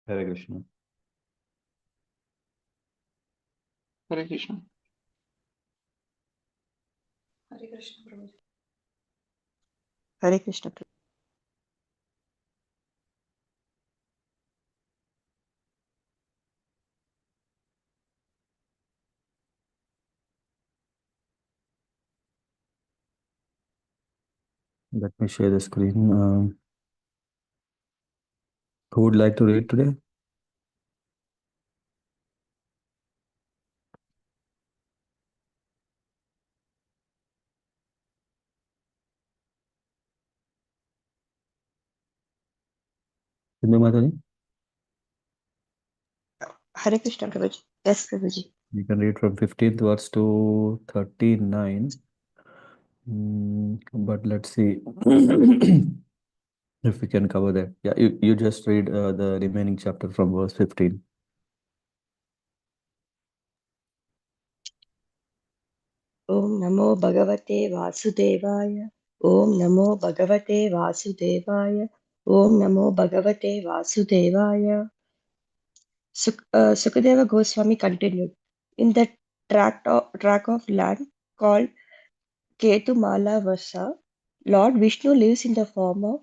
Hare Krishna. Hare Krishna. Hare Krishna, Prabhuji. Hare Krishna. Let me share the screen. Who would like to read today? Sindhu Mataji? Hare Krishna, Prabhuji. Yes, Prabhuji. You can read from 15th verse to 39. But let's see if we can cover that. Yeah, you just read the remaining chapter from verse 15. Om Namo Bhagavate Vasudevaya. Om Namo Bhagavate Vasudevaya. Om Namo Bhagavate Vasudevaya. Sukadeva Goswami continued. In the tract of land called Ketumala Vasa, Lord Vishnu lives in the form of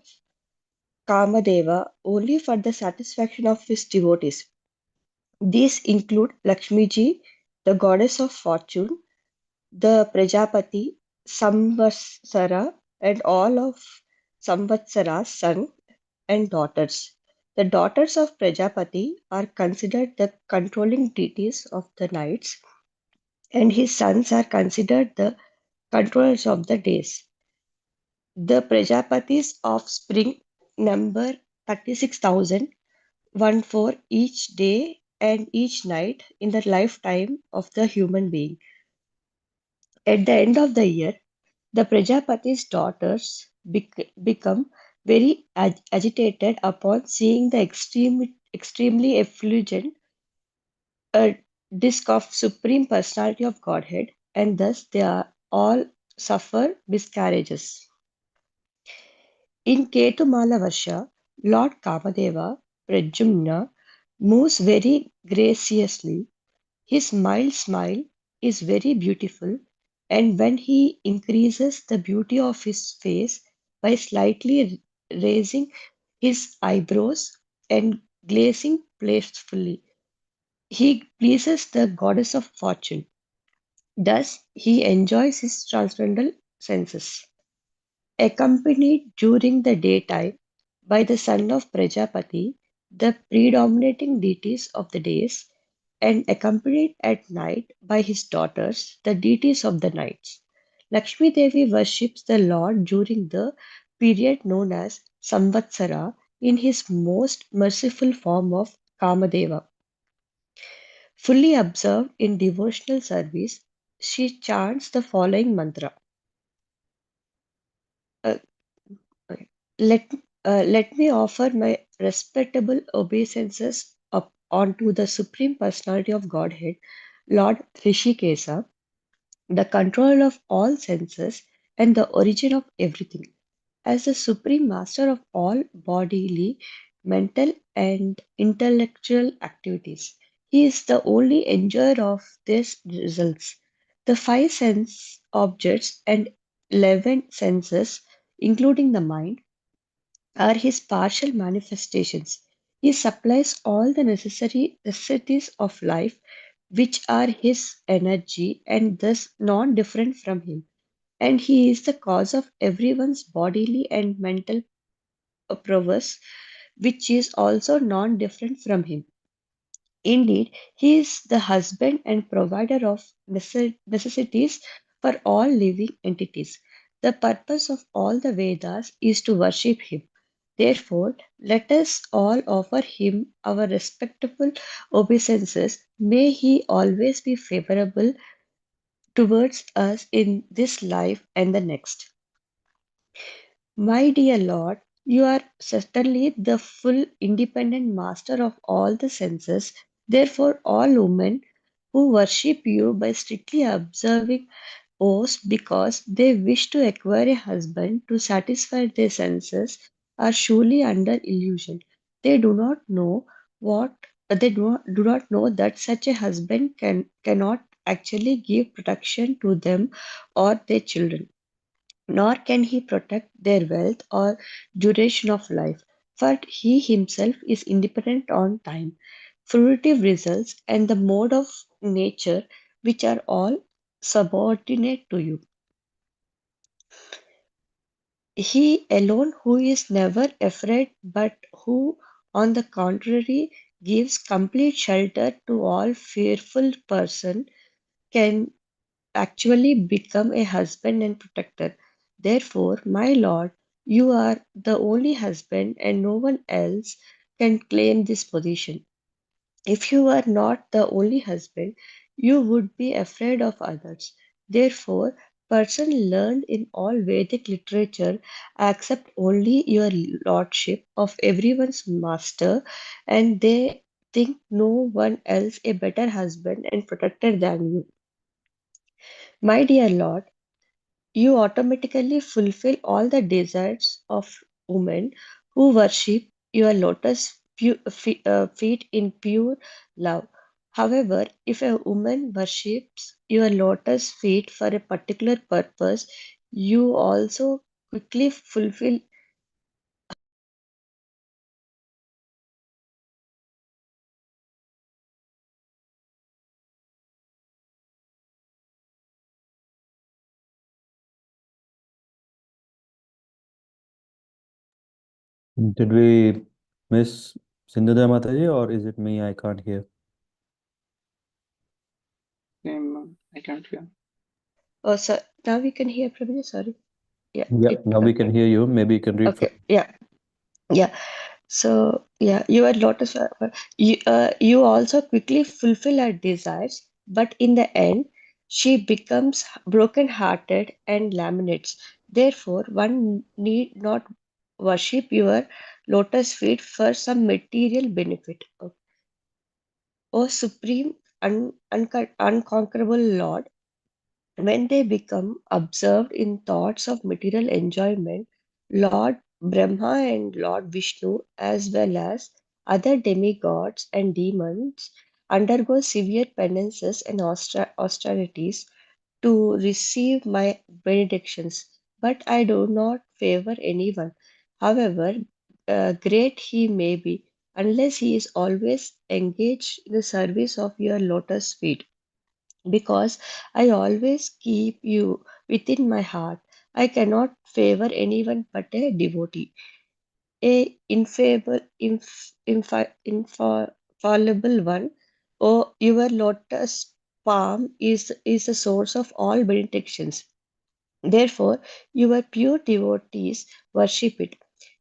Kamadeva only for the satisfaction of his devotees. These include Lakshmiji, the goddess of fortune, the Prajapati, Samvatsara, and all of Samvatsara's sons and daughters. The daughters of Prajapati are considered the controlling deities of the nights, and his sons are considered the controllers of the days. The Prajapati's offspring number 36,000, one for each day and each night in the lifetime of the human being. At the end of the year, the Prajapati's daughters become very agitated upon seeing the extremely effulgent disk of Supreme Personality of Godhead, and thus they are all suffer miscarriages. In Ketumala Varsha, Lord Kamadeva, Pradyumna, moves very graciously. His mild smile is very beautiful, and when he increases the beauty of his face by slightly raising his eyebrows and glazing playfully, he pleases the goddess of fortune. Thus, he enjoys his transcendental senses. Accompanied during the daytime by the son of Prajapati, the predominating deities of the days, and accompanied at night by his daughters, the deities of the nights. Lakshmi Devi worships the Lord during the period known as Samvatsara in his most merciful form of Kamadeva. Fully absorbed in devotional service, she chants the following mantra. Uh, Let, let me offer my respectable obeisances unto the Supreme Personality of Godhead, Lord Rishikesa, the controller of all senses and the origin of everything. As the Supreme Master of all bodily, mental, and intellectual activities, he is the only enjoyer of these results. The five sense objects and 11 senses, including the mind, are his partial manifestations. He supplies all the necessities of life, which are his energy and thus non different from him. And he is the cause of everyone's bodily and mental prowess, which is also non different from him. Indeed, he is the husband and provider of necessities for all living entities. The purpose of all the Vedas is to worship him. Therefore, let us all offer him our respectful obeisances. May he always be favorable towards us in this life and the next. My dear Lord, you are certainly the full independent master of all the senses. Therefore, all women who worship you by strictly observing oaths because they wish to acquire a husband to satisfy their senses are surely under illusion. They do not know what they do not know that such a husband cannot actually give protection to them or their children, nor can he protect their wealth or duration of life, for he himself is independent on time, fruitive results, and the mode of nature, which are all subordinate to you. He alone who is never afraid, but who, on the contrary, gives complete shelter to all fearful person, can actually become a husband and protector. Therefore, my lord, you are the only husband, and no one else can claim this position. If you were not the only husband, you would be afraid of others. Therefore, person learned in all Vedic literature accept only your lordship of everyone's master, and they think no one else a better husband and protector than you. My dear Lord, you automatically fulfill all the desires of women who worship your lotus feet in pure love. However, if a woman worships your lotus feet for a particular purpose, you also quickly fulfill. Did we miss Sindhuja Mataji, or is it me? I can't hear. Same, I can't hear. Oh, so now we can hear Prabhu. Sorry. Yeah. Yeah, now we can hear you. Maybe you can read from. Okay. Yeah. Yeah. So, yeah, your lotus, you also quickly fulfill her desires, but in the end, she becomes broken-hearted and laminates. Therefore, one need not worship your lotus feet for some material benefit. O supreme, unconquerable Lord, when they become absorbed in thoughts of material enjoyment, Lord Brahma and Lord Vishnu, as well as other demigods and demons, undergo severe penances and austerities to receive my benedictions. But I do not favor anyone, however great he may be, unless he is always engaged in the service of your lotus feet, because I always keep you within my heart. I cannot favor anyone but a devotee, a infallible one. Oh, your lotus palm is the source of all benedictions. Therefore, your pure devotees worship it,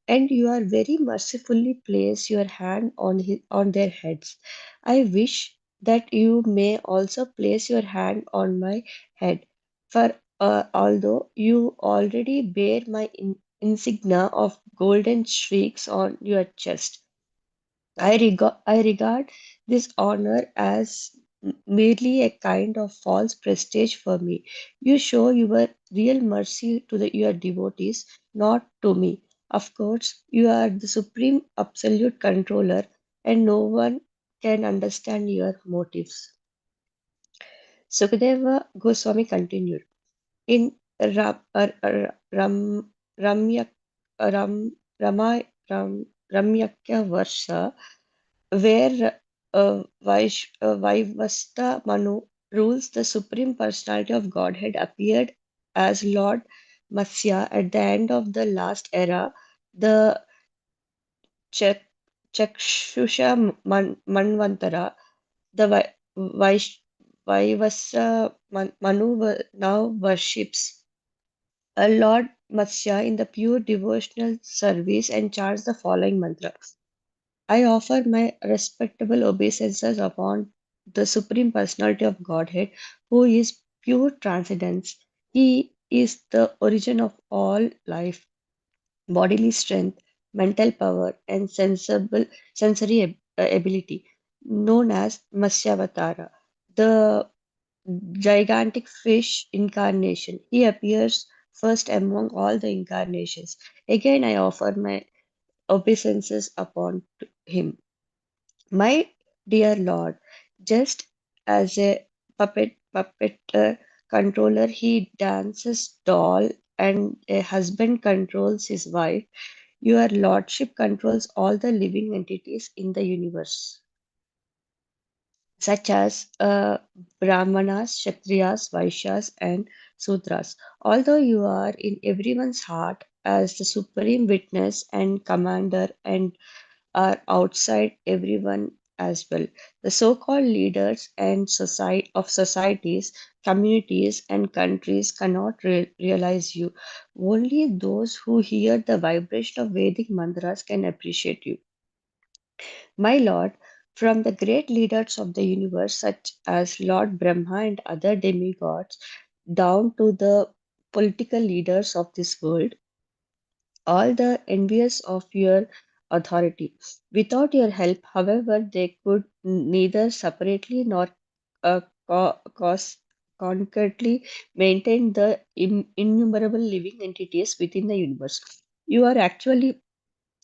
and you are very mercifully place your hand on their heads. I wish that you may also place your hand on my head, for although you already bear my insignia of golden streaks on your chest, I regard this honor as merely a kind of false prestige for me. You show your real mercy to your devotees, not to me. Of course, you are the supreme absolute controller, and no one can understand your motives. Sukadeva Goswami continued. In Ramya, Rama, Ramyakya Varsha, where Vaivasta Manu rules, the Supreme Personality of Godhead appeared as Lord Matsya at the end of the last era, the Chak- Chakshusha Manvantara. The Vaivasa Manu now worships a Lord Matsya in the pure devotional service and chants the following mantra. I offer my respectable obeisances upon the Supreme Personality of Godhead, who is pure transcendence. He is the origin of all life, bodily strength, mental power, and sensory ability, known as Matsyavatara, the gigantic fish incarnation. He appears first among all the incarnations. Again, I offer my obeisances upon him. My dear Lord, just as a puppet controller, he dances doll and a husband controls his wife. Your Lordship controls all the living entities in the universe, such as Brahmanas, Kshatriyas, Vaishyas, and Sudras. Although you are in everyone's heart as the supreme witness and commander and are outside everyone as well. The so-called leaders and societies, communities, and countries cannot realize you. Only those who hear the vibration of Vedic mantras can appreciate you. My Lord, from the great leaders of the universe, such as Lord Brahma and other demigods, down to the political leaders of this world, all the envious of your authority. Without your help, however, they could neither separately nor uh, concurrently maintain the innumerable living entities within the universe. You are actually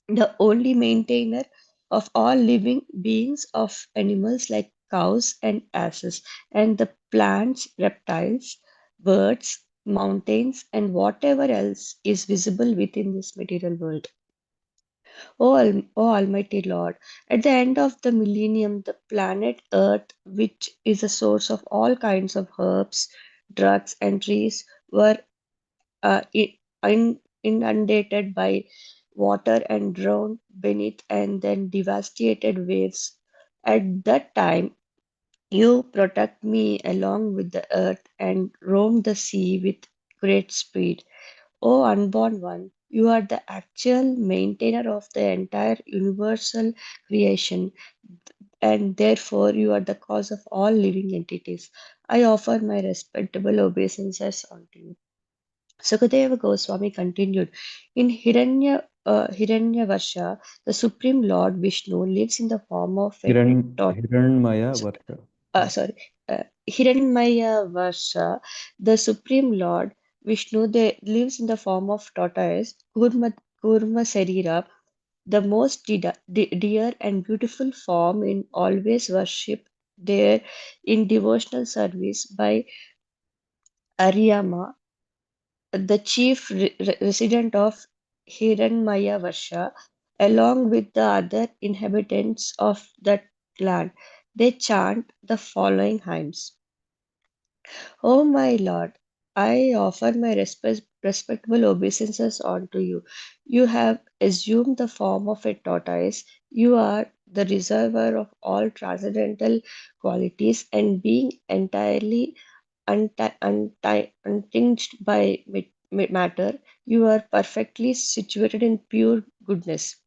the only maintainer of all living beings, of animals like cows and asses, and the plants, reptiles, birds, mountains, and whatever else is visible within this material world. O Almighty Lord, at the end of the millennium, the planet Earth, which is a source of all kinds of herbs, drugs, and trees, were inundated by water and drowned beneath and then devastated waves. At that time, you protect me along with the earth and roam the sea with great speed. O unborn one, you are the actual maintainer of the entire universal creation, and therefore you are the cause of all living entities. I offer my respectable obeisances unto you. Sukadeva Goswami continued, in Hiranyavarsha, the Supreme Lord Vishnu lives in the form of a tot- Hiranmaya Varsha. sorry, Hiranyavarsha, the Supreme Lord Vishnu lives in the form of tortoise, Kurma Sarira, the most dear and beautiful form in always worship there in devotional service by Ariyama, the chief resident of Hiranmayavarsha, along with the other inhabitants of that land. They chant the following hymns. O my Lord, I offer my respectable obeisances unto you. You have assumed the form of a tortoise. You are the reservoir of all transcendental qualities, and being entirely untinged by matter, you are perfectly situated in pure goodness.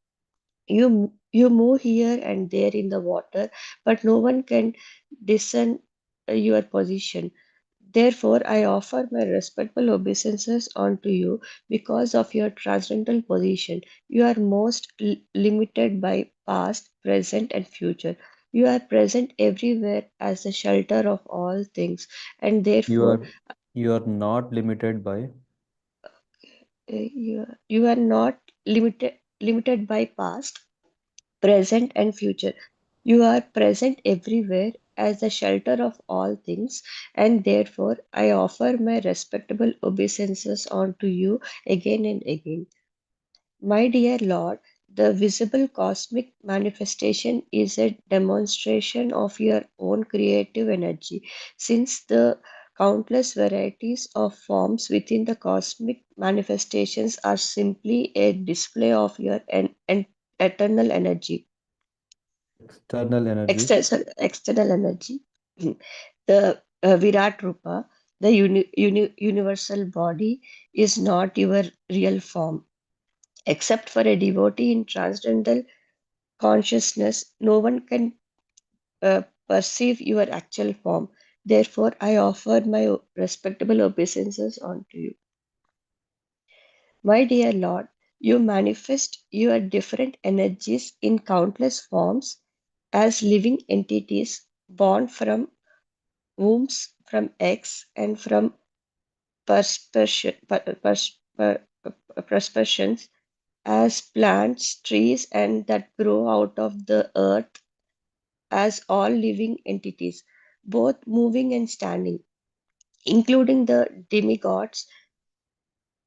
You move here and there in the water, but no one can discern your position. Therefore, I offer my respectful obeisances unto you because of your transcendental position. You are most limited by past, present, and future. You are present everywhere as the shelter of all things, and You therefore are not limited by. you are not limited by past, present, and future. You are present everywhere as the shelter of all things, and therefore I offer my respectable obeisances unto you again and again. My dear Lord, the visible cosmic manifestation is a demonstration of your own creative energy, since the countless varieties of forms within the cosmic manifestations are simply a display of your eternal energy. External energy. External energy. The Virat Rupa, the universal body, is not your real form. Except for a devotee in transcendental consciousness, no one can perceive your actual form. Therefore, I offer my respectable obeisances unto you. My dear Lord, you manifest your different energies in countless forms as living entities born from wombs, from eggs, and from perspersion, perspersions as plants, trees, and that grow out of the earth as all living entities, both moving and standing, including the demigods,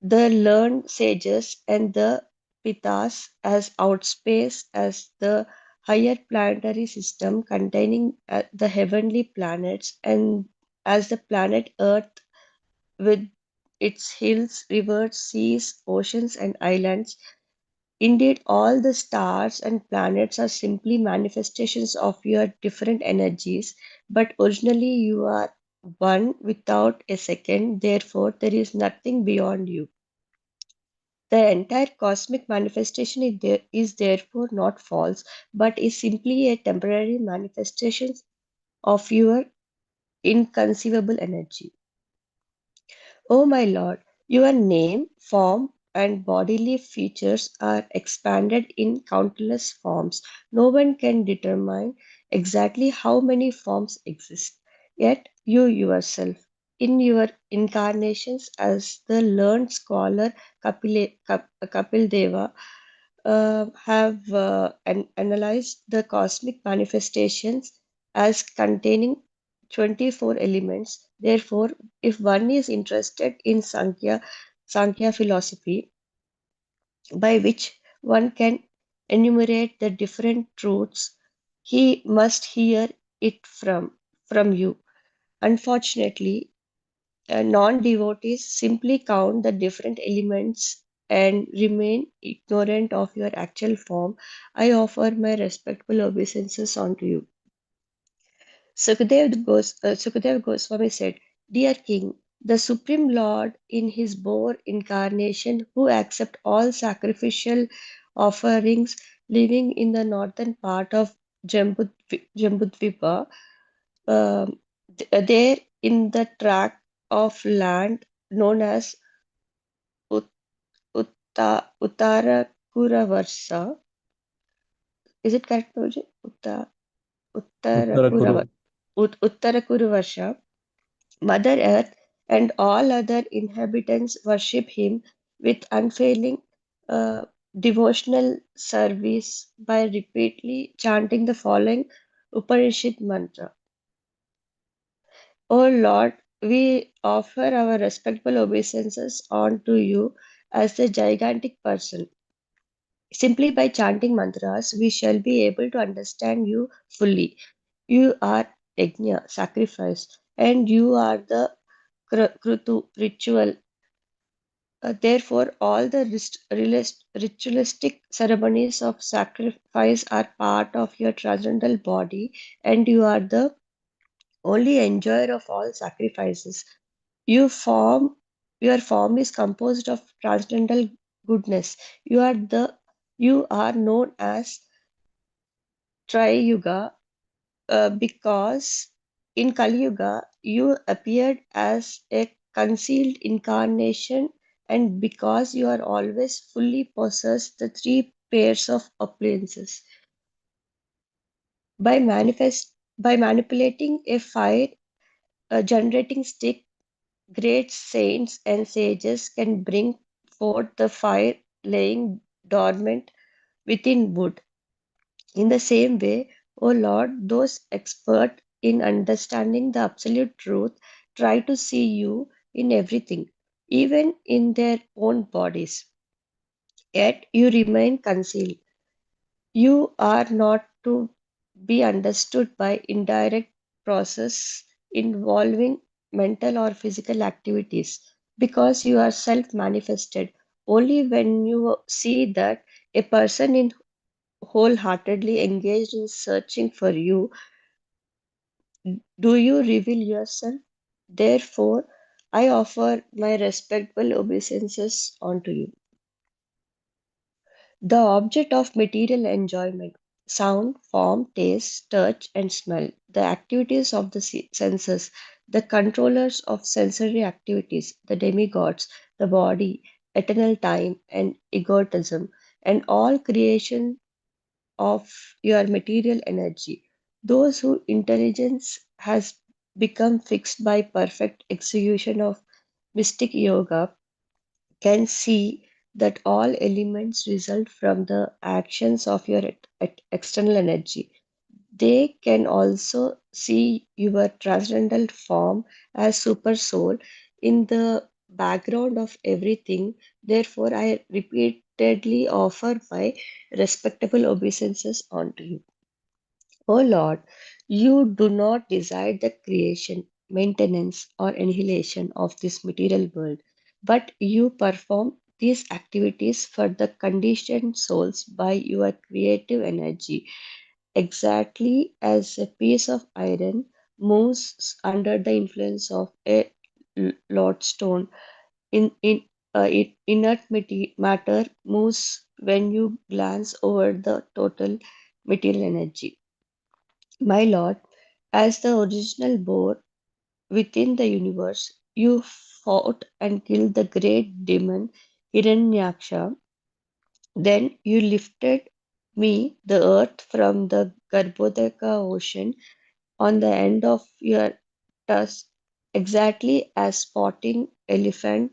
the learned sages, and the Pitas, as outspace as the higher planetary system containing the heavenly planets, and as the planet Earth with its hills, rivers, seas, oceans, and islands. Indeed, all the stars and planets are simply manifestations of your different energies, but originally you are one without a second, therefore, there is nothing beyond you. The entire cosmic manifestation is therefore not false, but is simply a temporary manifestation of your inconceivable energy. O my Lord, your name, form, and bodily features are expanded in countless forms. No one can determine exactly how many forms exist. Yet you yourself, in your incarnations as the learned scholar Kapil Deva, have analyzed the cosmic manifestations as containing 24 elements. Therefore, if one is interested in Sankhya philosophy, by which one can enumerate the different truths, he must hear it from you. Unfortunately, non-devotees simply count the different elements and remain ignorant of your actual form. I offer my respectful obeisances unto you. Sukadev Goswami said, Dear King, the Supreme Lord in his boar incarnation who accept all sacrificial offerings living in the northern part of Jambudvipa, um, there in the tract of land known as Ut- Uttarakuravarsha. Is it correct, Prabhuji? Uttarakuru. Uttarakuravarsha. Mother Earth and all other inhabitants worship him with unfailing uh, devotional service by repeatedly chanting the following Upanishad mantra. O Lord, we offer our respectful obeisances unto you as the gigantic person. Simply by chanting mantras, we shall be able to understand you fully. You are yajna, sacrifice, and you are the krutu, ritual. Therefore, all the ritualistic ceremonies of sacrifice are part of your transcendental body, and you are the only enjoyer of all sacrifices. You form, your form is composed of transcendental goodness. You are known as Triyuga because in Kali Yuga you appeared as a concealed incarnation, and because you are always fully possess the three pairs of appearances. By manipulating a fire generating stick, great saints and sages can bring forth the fire laying dormant within wood. In the same way, O Lord, those expert in understanding the absolute truth try to see you in everything, even in their own bodies. Yet you remain concealed. You are not to be understood by indirect process involving mental or physical activities because you are self manifested. Only when you see that a person in wholeheartedly engaged in searching for you do you reveal yourself. Therefore, I offer my respectful obeisances unto you. The object of material enjoyment, sound, form, taste, touch, and smell, the activities of the senses, the controllers of sensory activities, the demigods, the body, eternal time, and egotism, and all creation of your material energy. Those whose intelligence has become fixed by perfect execution of mystic yoga can see that all elements result from the actions of your external energy. They can also see your transcendental form as super soul in the background of everything. Therefore, I repeatedly offer my respectable obeisances unto you. O Lord, you do not desire the creation, maintenance, or annihilation of this material world, but you perform these activities for the conditioned souls by your creative energy, exactly as a piece of iron moves under the influence of a lodestone. Inert matter moves when you glance over the total material energy. My Lord, as the original boar within the universe, you fought and killed the great demon Hiranyaksha. Then you lifted me, the earth, from the Garbhodaka ocean on the end of your tusk, exactly as spotting elephant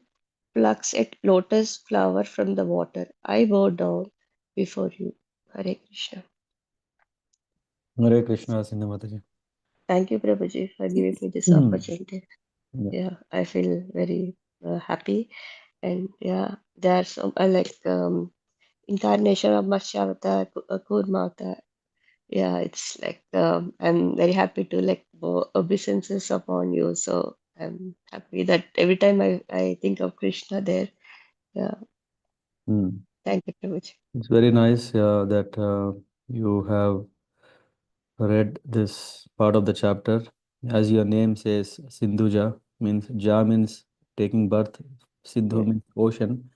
plucks a lotus flower from the water. I bow down before you. Hare Krishna. Hare Krishna, Sindhu Mataji. Thank you, Prabhuji, for giving me this Hmm. opportunity. Yeah. Yeah, I feel very happy. And yeah, there's some like incarnation of Matsyavatara, Kurmata. Yeah, it's like I'm very happy to like obeisances upon you. So I'm happy that every time I think of Krishna there. Yeah, Hmm. thank you, Prabhuji. It's very nice that you have read this part of the chapter. As your name says, Sindhuja means Ja means taking birth. Sindhu Yeah, means ocean.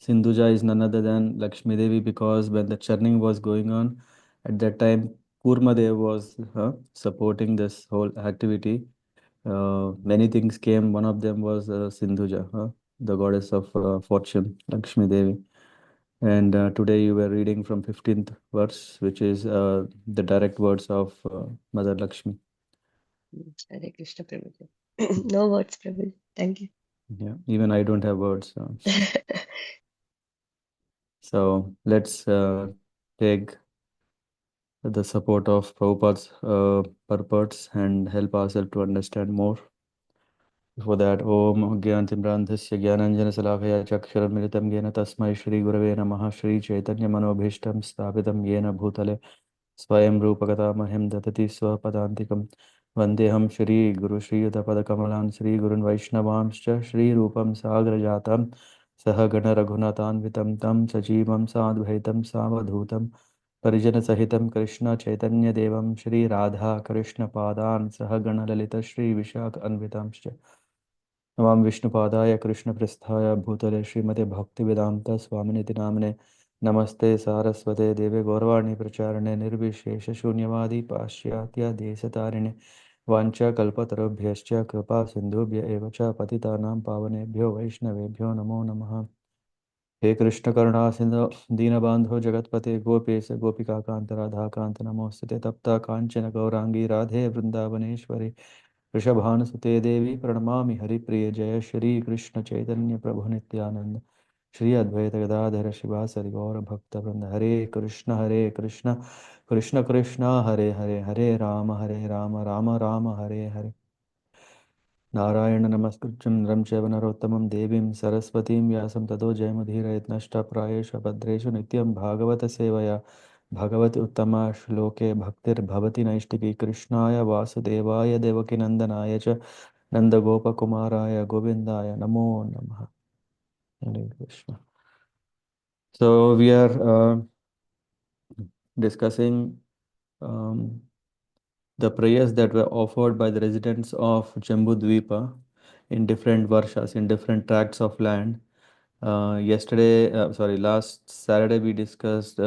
Sindhuja is none other than Lakshmi Devi because when the churning was going on, at that time Kurma Dev was supporting this whole activity. Many things came. One of them was Sindhuja, the goddess of fortune, Lakshmi Devi. And today you were reading from 15th verse, which is the direct words of Mother Lakshmi. Hare Krishna, Prabhuji. No words, Prabhuji. Thank you. Yeah, even I don't have words. So let's take the support of Prabhupada's purports and help ourselves to understand more. Before that, Om Gyantimrandhasya Gyananjana Salakaya Chaksharamirtam Yena Tasmai Shri Gurave Namaha Shri Chaitanya Manobhishtam Sthapitam Yena Bhutale Swayam Rupakata Mahim Datati Swapadantikam Vandeham Shri Guru Shri Yudapadakamalan Shri Gurun Vaishnavamscha Shri Rupam Sagrajatam Sahagana Raghunathanvitam Tam Sajivam Sadvaitam Savadhutam Parijana Sahitam Krishna Chaitanya Devam Shri Radha Krishna Padan Sahagana Lalita Shri Vishak Anvitamscha Namami विष्णुपादाय कृष्णप्रस्थाय भूतले श्रीमते भक्तिवेदान्त स्वामिनिति नामने नमस्ते सारस्वते देवे गौरवाणी प्रचारणे निर्विशेष शून्यवादी पाश्चात्य देशतारिणे वाञ्छाकल्पतरुभ्यश्च कृपा सिन्धुभ्य एव च पतितानां पावनेभ्यो वैष्णवेभ्यो नमो नमः हे कृष्ण करुणा सिंधु दीनबंधो जगतपते गोपेश गोपिका कांत राधा कांत नमोस्तुते तप्त कांचन गौरांगी राधे वृंदावनेश्वरी वृषभानुसुते देवी प्रणमामि हरिप्रिय जय श्री कृष्ण चैतन्य प्रभु नित्यानंद श्री अद्वैत गदाधर शिवासरि गौर भक्तवृंद हरे कृष्ण कृष्ण कृष्ण हरे हरे हरे राम राम राम हरे हरे नारायण नमस्कृत्यं नरं चैव नरोत्तमं देवीं सरस्वतीं व्यासं ततो जयमुदीरयेत् नष्टप्रायेषु भद्रेषु नित्यं भागवत सेवया भगवति उत्तमा श्लोके भक्तिर्भवति नैष्टिकी कृष्णाय वासुदेवाय देवकीनन्दनाय च नन्दगोपकुमाराय गोविन्दाय नमो नमः Hare Krishna. So we are discussing um, the prayers that were offered by the residents of Jambudvipa in different varshas, in different tracts of land. Last Saturday we discussed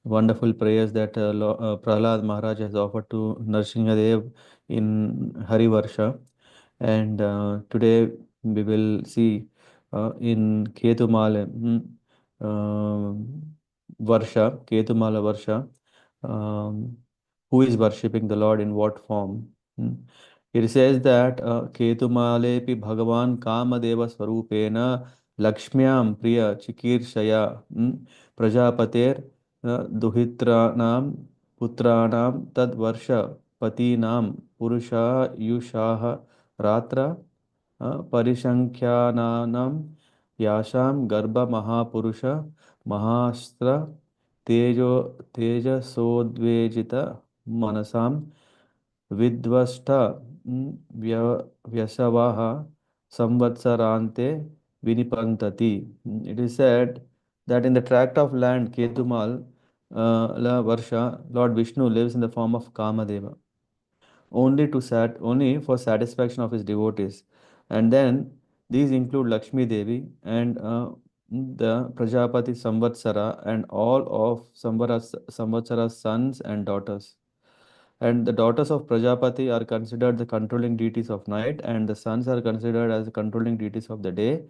wonderful prayers that Prahlad Maharaj has offered to Narsingadev in Hari Varsha. And today we will see in Ketumala Ketumala Varsha, um, who is worshipping the Lord in what form. Hmm. It says that Ketumalepi Bhagavan Kamadeva Swarupena Lakshmyam Priya Chikirshaya Prajapater Duhitranam Putranam tad varsha patinam purusha yushaha ratra parishankhyananam yasham garbha mahapurusha mahastra tejasodvejita manasam vidvasta vyasavaha samvatsarante vinipantati. It is said that in the tract of land Ketumal La Varsha, Lord Vishnu lives in the form of Kamadeva, only for satisfaction of his devotees. And then these include Lakshmi Devi and the Prajapati Samvatsara and all of Samvatsara's sons and daughters. And the daughters of Prajapati are considered the controlling deities of night, and the sons are considered as the controlling deities of the day.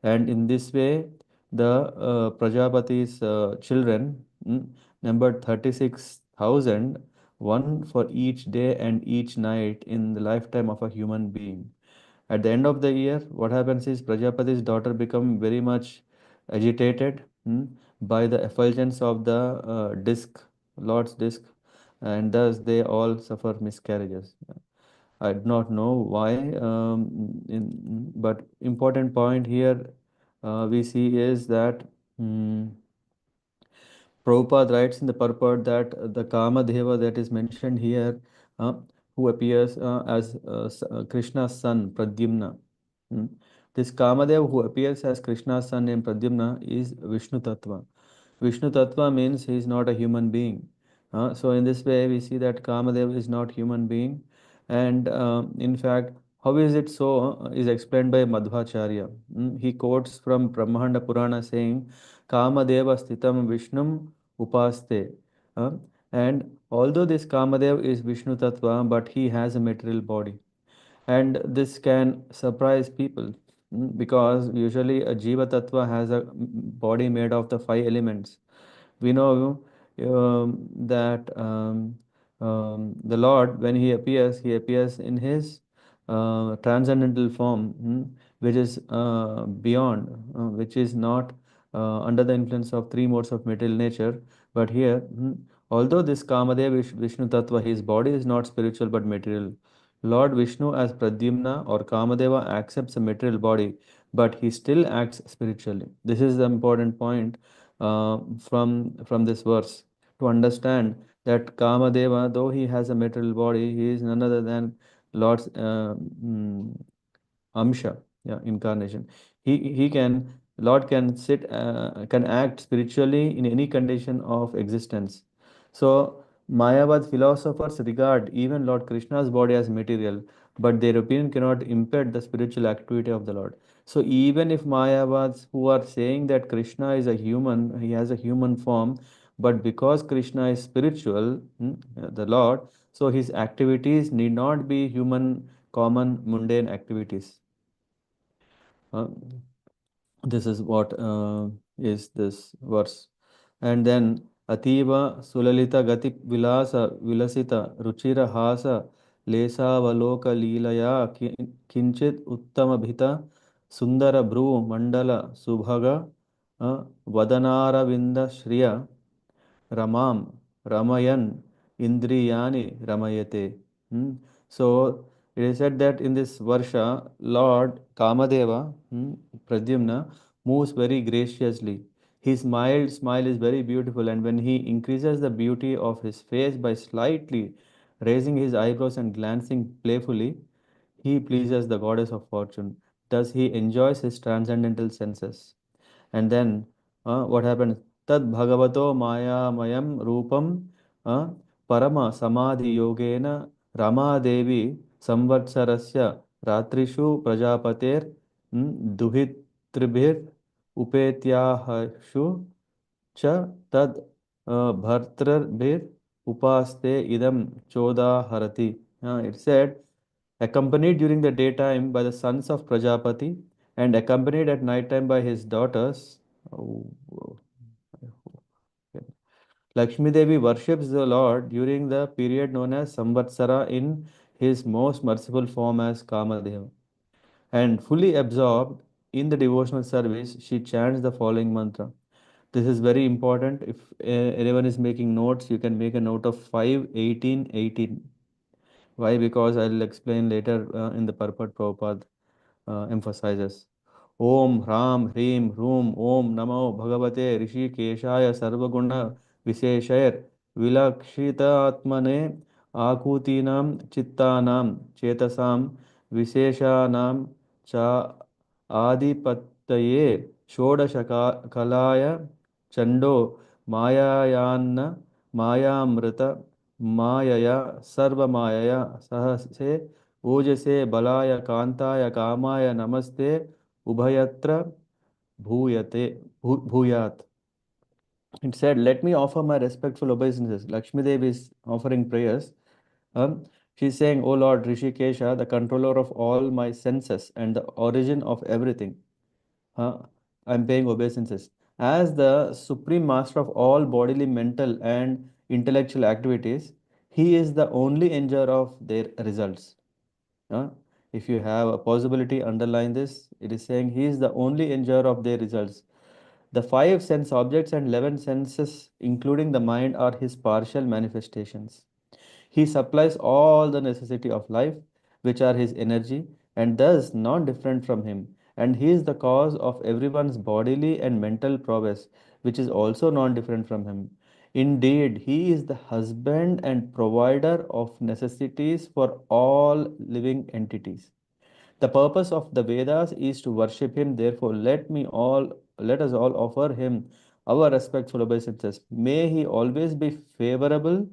And in this way, the Prajapati's children numbered 36,000, one for each day and each night in the lifetime of a human being. At the end of the year, what happens is Prajapati's daughter become very much agitated by the effulgence of the Lord's disc, and thus they all suffer miscarriages. I do not know why, but important point here we see is that Prabhupada writes in the purport that the Kamadeva that is mentioned here, uh, who appears as Krishna's son, Pradyumna. Mm. This Kamadeva who appears as Krishna's son named Pradyumna is Vishnu Tattva. Vishnu Tattva means he is not a human being. So in this way, we see that Kamadev is not human being, and in fact, how is it so? Is explained by Madhvacharya. He quotes from Brahmanda Purana saying, "Kamadeva sthitam Vishnum upaste." Uh, and although this Kamadev is Vishnu Tattva, but he has a material body, and this can surprise people because usually a Jiva Tattva has a body made of the five elements. We know that the Lord, when he appears in his transcendental form, which is beyond, which is not under the influence of three modes of material nature. But here, although this Kamadev is Vishnu Tattva, his body is not spiritual but material. Lord Vishnu as Pradyumna or Kamadeva accepts a material body, but he still acts spiritually. This is the important point from this verse to understand that Kamadeva, though he has a material body, he is none other than Lord's Amsha, yeah, incarnation. He can Lord can act spiritually in any condition of existence. So Mayavad philosophers regard even Lord Krishna's body as material, but their opinion cannot impede the spiritual activity of the Lord. So even if Mayavads who are saying that Krishna is a human, he has a human form, but because Krishna is spiritual, the Lord, so his activities need not be human, common, mundane activities. This is what is this verse. And then Ativa Sulalita Gati Vilasa Vilasita Ruchira Hasa Lesa Valoka Leelaya Kinchit Uttama Bhita Sundara Bhru Mandala Subhaga Vadanara Vinda Shriya Ramam, Ramayan, Indriyani, Ramayate. So it is said that in this Varsha, Lord Kamadeva, Pradyumna, moves very graciously. His mild smile is very beautiful, and when he increases the beauty of his face by slightly raising his eyebrows and glancing playfully, he pleases the goddess of fortune. Thus, he enjoys his transcendental senses. And then what happens? Tad Bhagavato Maya Mayam Rupam Parama Samadhi Yogena Rama Devi Samvatsarasya Ratrishu Prajapater Duhitribhir Upetyahashu Cha Tad Bhartrabhir Upaste Idam Choda Harati. It said, accompanied during the daytime by the sons of Prajapati and accompanied at night time by his daughters. Oh, okay. Lakshmi Devi worships the Lord during the period known as Samvatsara in his most merciful form as Kamadeva. And fully absorbed in the devotional service, she chants the following mantra. This is very important. If anyone is making notes, you can make a note of 5, 18, 18. Why? Because I'll explain later in the purport Prabhupada emphasizes. Om Ram Hrim Hrum Om Namo Bhagavate Rishi Keshaya Sarvaguna Visheshayar Vilakshitatmane Akutinam Chittanam Chetasam Visheshanam Cha Adipataye Shodashaka Kalaya Chando Mayayanna Mayamrita Mayaya Sarva Mayaya Sahase ओजसे बलाय कांताय कामाय नमस्ते उभयत्र भूयते भूयात. It said, let me offer my respectful obeisances. Lakshmi Devi is offering prayers. She's saying, O Lord Rishikesha, the controller of all my senses and the origin of everything. I'm paying obeisances. As the supreme master of all bodily, mental, and intellectual activities, he is the only enjoyer of their results. If you have a possibility, underline this. It is saying he is the only enjoyer of their results. The 5 sense objects and 11 senses, including the mind, are his partial manifestations. He supplies all the necessity of life, which are his energy, and thus not different from him. And he is the cause of everyone's bodily and mental prowess, which is also non different from him. Indeed, he is the husband and provider of necessities for all living entities. The purpose of the Vedas is to worship him. Therefore, let us all offer him our respectful obeisances. May he always be favorable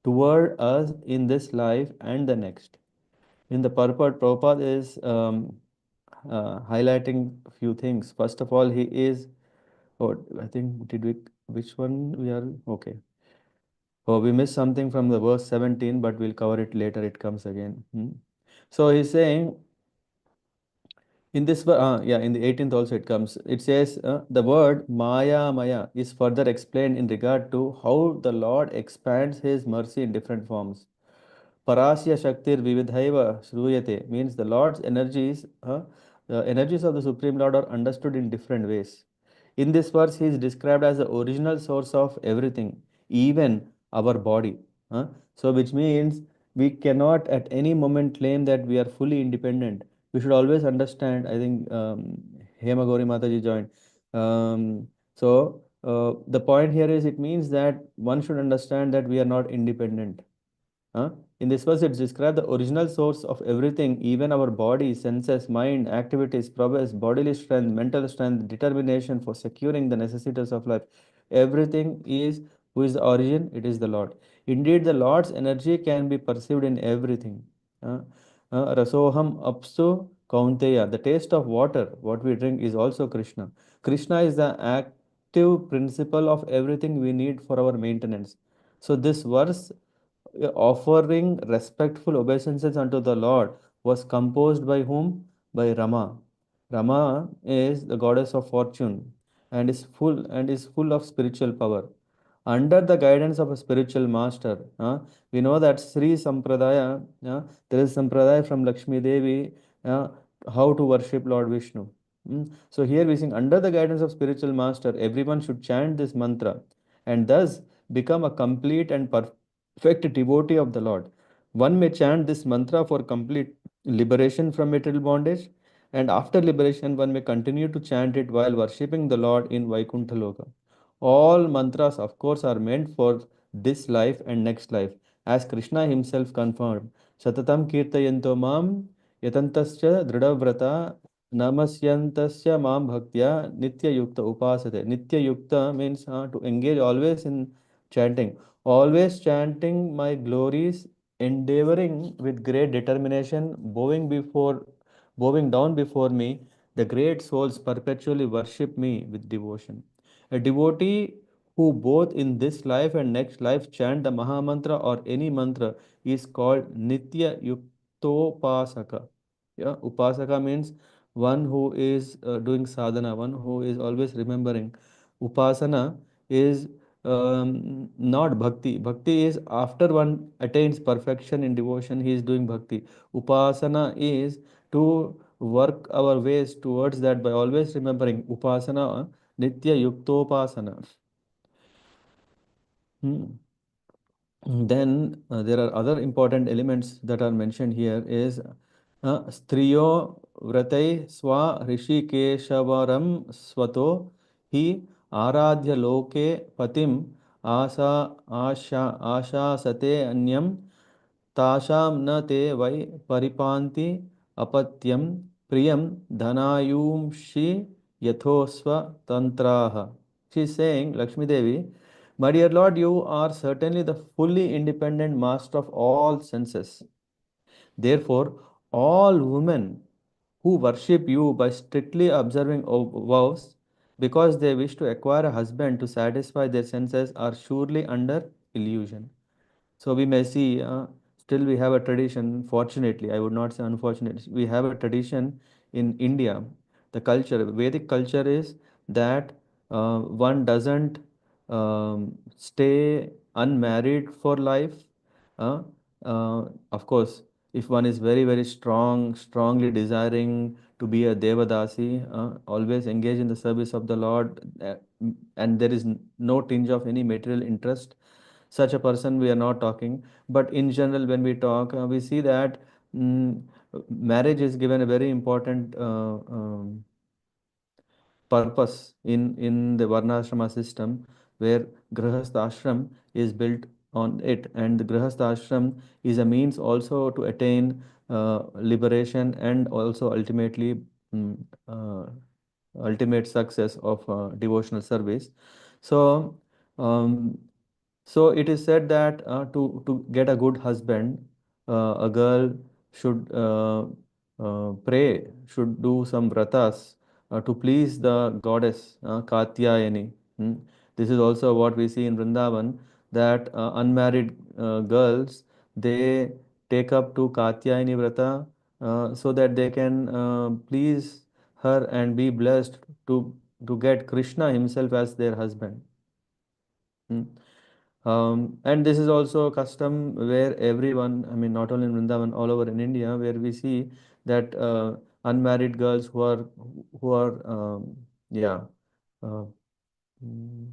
toward us in this life and the next. In the purport, Prabhupada is highlighting a few things. First of all, he is, oh, I think, which one we are, okay. Oh, we missed something from the verse 17, but we'll cover it later. It comes again. So he's saying, in this, in the 18th also it comes. It says the word Maya is further explained in regard to how the Lord expands His mercy in different forms. Parasya Shaktir Vividhaiva Shruyate means the Lord's energies, the energies of the Supreme Lord are understood in different ways. In this verse, he is described as the original source of everything, even our body. So, which means we cannot at any moment claim that we are fully independent. We should always understand. I think Hema Gauri Mataji joined. The point here is it means that one should understand that we are not independent. In this verse, it's described the original source of everything, even our body, senses, mind, activities, prowess, bodily strength, mental strength, determination for securing the necessities of life. Everything is who is the origin? It is the Lord. Indeed, the Lord's energy can be perceived in everything. Rasoham apsu kaunteya. The taste of water, what we drink, is also Krishna. Krishna is the active principle of everything we need for our maintenance. So this verse offering respectful obeisances unto the Lord was composed by whom? By Rama. Rama is the goddess of fortune and is full of spiritual power. Under the guidance of a spiritual master, we know that Sri Sampradaya, there is Sampradaya from Lakshmi Devi, how to worship Lord Vishnu. So here we sing under the guidance of spiritual master, everyone should chant this mantra and thus become a complete and perfect devotee of the Lord. One may chant this mantra for complete liberation from material bondage, and after liberation, one may continue to chant it while worshipping the Lord in Vaikuntha Loka. All mantras, of course, are meant for this life and next life, as Krishna himself confirmed. Satatam kirtayanto mam yatantasya dridhavrata namasyantasya mam bhaktya nitya yukta upasate. Nitya yukta means to engage always in chanting. Always chanting my glories, endeavoring with great determination, bowing down before me, the great souls perpetually worship me with devotion. A devotee who both in this life and next life chant the Mahamantra or any mantra is called Nitya Yuktopasaka. Yeah, Upasaka means one who is doing sadhana, one who is always remembering. Upasana is not bhakti. Bhakti is after one attains perfection in devotion, he is doing bhakti. Upasana is to work our ways towards that by always remembering. Upasana Nitya Yuktopasana. Then there are other important elements that are mentioned here is Striyo Vratai Swa Rishikeshavaram Swato Hi Aradhya Loke Patim Asha Sate Anyam Tasham na te vai paripanti apatyam priyam dhanayumshi yathosva tantraha. She is saying, Lakshmi Devi, my dear Lord, you are certainly the fully independent master of all senses. Therefore, all women who worship you by strictly observing vows because they wish to acquire a husband to satisfy their senses are surely under illusion. So we may see, still we have a tradition, fortunately, I would not say unfortunately, we have a tradition in India. The culture, Vedic culture is that one doesn't stay unmarried for life. Uh, of course, if one is very, very strongly desiring to be a Devadasi, always engage in the service of the Lord, and there is no tinge of any material interest, such a person we are not talking. But in general, when we talk, we see that mm, marriage is given a very important purpose in the Varnashrama system, where Grihastha ashram is built on it, and the Grihastha ashram is a means also to attain liberation and also ultimately mm, uh, ultimate success of devotional service. So um, so it is said that to get a good husband, a girl should pray, should do some vratas to please the goddess Katyayani. Hmm. This is also what we see in Vrindavan, that unmarried girls, they take up to Katyayani Vrata so that they can please her and be blessed to get Krishna himself as their husband. Hmm. And this is also a custom where everyone, I mean, not only in Vrindavan, all over in India, where we see that unmarried girls who are, yeah, uh, mm,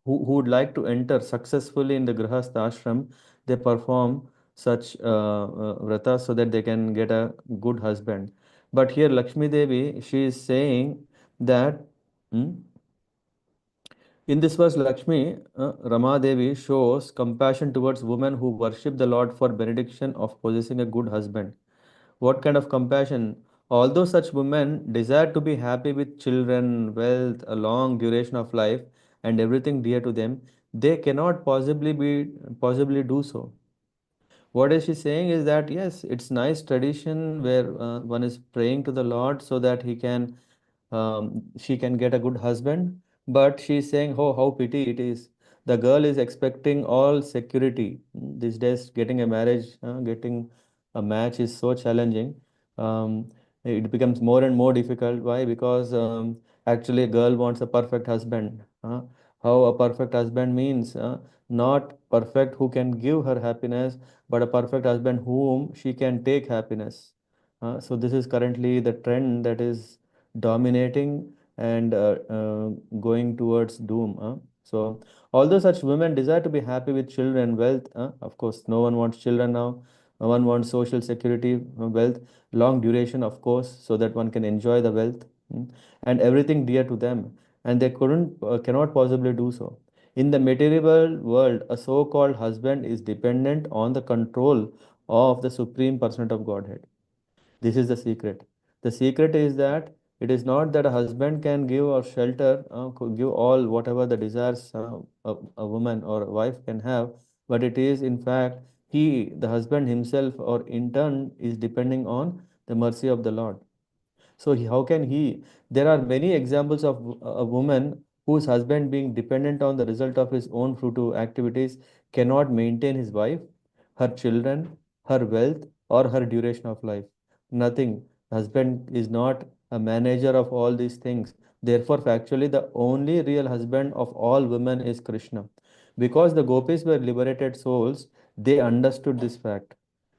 who would like to enter successfully in the Grihastha ashram, they perform such vratas so that they can get a good husband. But here, Lakshmi Devi, she is saying that. Hmm, in this verse, Lakshmi, Rama Devi shows compassion towards women who worship the Lord for benediction of possessing a good husband. What kind of compassion? Although such women desire to be happy with children, wealth, a long duration of life, and everything dear to them, they cannot possibly do so. What is she saying is that yes, it's nice tradition where one is praying to the Lord so that she can get a good husband. But she is saying, oh, how pity it is. The girl is expecting all security. These days, getting a marriage, getting a match is so challenging. It becomes more and more difficult. Why? Because actually, a girl wants a perfect husband. How a perfect husband means not perfect who can give her happiness, but a perfect husband whom she can take happiness. So this is currently the trend that is dominating and going towards doom. So, although such women desire to be happy with children, wealth, of course, no one wants children now. No one wants social security, wealth, long duration, of course, so that one can enjoy the wealth, and everything dear to them, and they cannot possibly do so. In the material world, a so-called husband is dependent on the control of the Supreme Person of Godhead. This is the secret. The secret is that it is not that a husband can give or shelter, could give all whatever the desires a woman or a wife can have, but it is in fact the husband himself, or in turn, is depending on the mercy of the Lord. So how can he? There are many examples of a woman whose husband, being dependent on the result of his own fruitful activities, cannot maintain his wife, her children, her wealth, or her duration of life. Nothing. Husband is not a manager of all these things. Therefore, factually, the only real husband of all women is Krishna. Because the gopis were liberated souls, they understood this fact.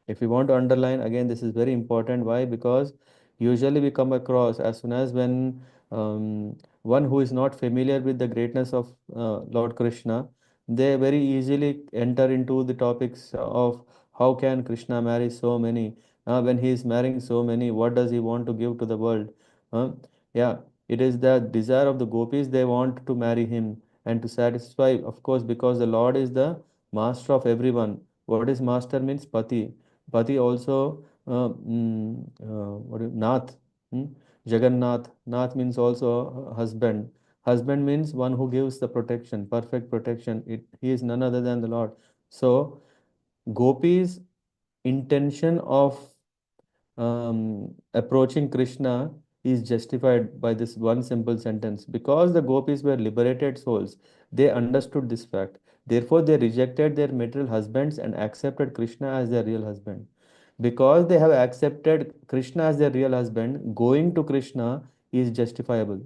If we want to underline again, this is very important. Why? Because usually we come across as soon as when one who is not familiar with the greatness of Lord Krishna, they very easily enter into the topics of how can Krishna marry so many? When he is marrying so many, what does he want to give to the world? Uh, yeah, it is the desire of the gopis. They want to marry him and to satisfy, of course, because the Lord is the master of everyone. What is master means pati. Pati also Nath. Hmm? Jagannath. Nath means also husband. Husband means one who gives the protection, perfect protection. He is none other than the Lord. So, Gopi's intention of approaching Krishna is justified by this one simple sentence. Because the gopis were liberated souls, they understood this fact. Therefore, they rejected their material husbands and accepted Krishna as their real husband. Because they have accepted Krishna as their real husband, going to Krishna is justifiable.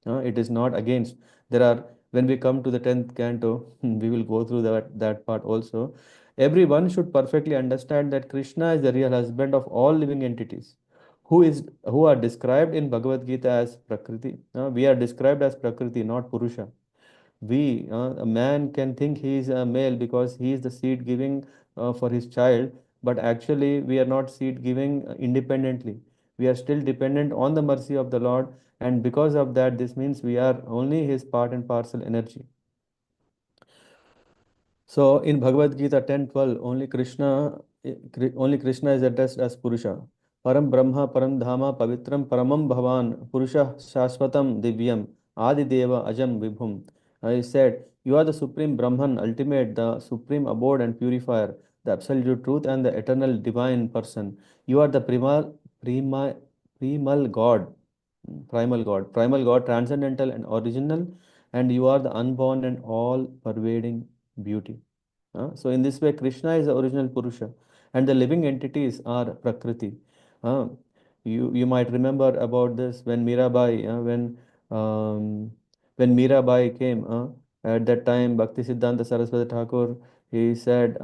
It is not against. There are, when we come to the 10th canto, we will go through that part also. Everyone should perfectly understand that Krishna is the real husband of all living entities, who are described in Bhagavad Gita as Prakriti. We are described as Prakriti, not Purusha. A man can think he is a male because he is the seed giving for his child, but actually we are not seed giving independently. We are still dependent on the mercy of the Lord, and because of that, this means we are only his part and parcel energy. So in Bhagavad Gita 10:12, only Krishna is addressed as Purusha. Param Brahma, Param Dhama, Pavitram, Paramam Bhavan, Purusha Shashvatam Divyam, Adi Deva Ajam Vibhum. He said, you are the supreme Brahman, ultimate, the supreme abode and purifier, the absolute truth and the eternal divine person. You are the primal primal God, transcendental and original, and you are the unborn and all pervading beauty. So in this way, Krishna is the original Purusha, and the living entities are Prakriti. Uh, you might remember about this when Mirabai, when Mirabai came, at that time Bhakti Siddhanta Saraswati Thakur, he said,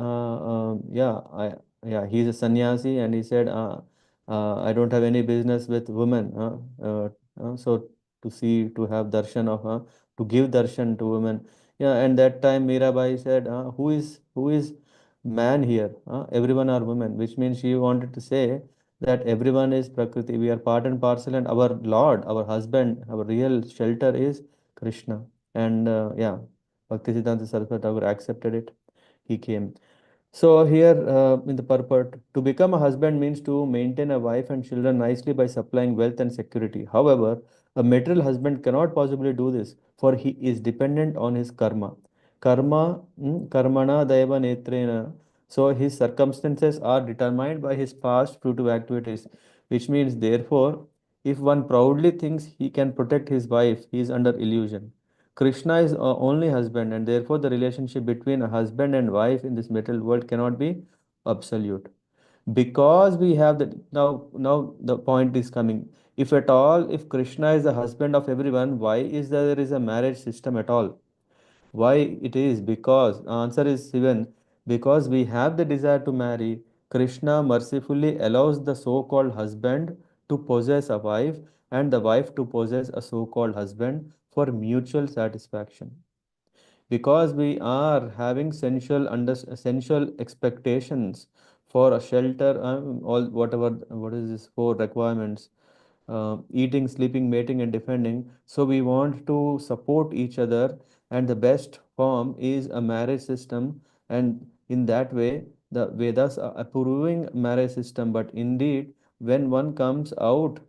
yeah, he's a sannyasi, and he said, I don't have any business with women. So to have darshan to give darshan to women. Yeah, and that time Mirabai said, who is man here? Everyone are women, which means she wanted to say that everyone is Prakriti. We are part and parcel, and our Lord, our husband, our real shelter is Krishna. And yeah, Bhaktisiddhanta Saraswati Thakur accepted it. He came. So here in the purport, to become a husband means to maintain a wife and children nicely by supplying wealth and security. However, a material husband cannot possibly do this, for he is dependent on his karma. Karmana daiva netrena. So his circumstances are determined by his past fruitive activities, which means therefore, if one proudly thinks he can protect his wife, he is under illusion. Krishna is only husband, and therefore the relationship between a husband and wife in this material world cannot be absolute. Because we have the now the point is coming. If at all, if Krishna is the husband of everyone, why is there is a marriage system at all? Why it is? Because answer is given. Because we have the desire to marry, Krishna mercifully allows the so-called husband to possess a wife and the wife to possess a so-called husband for mutual satisfaction. Because we are having sensual expectations for a shelter, all whatever what is this four requirements, eating, sleeping, mating, and defending. So we want to support each other, and the best form is a marriage system. And in that way, the Vedas are approving marriage system. But indeed, when one comes out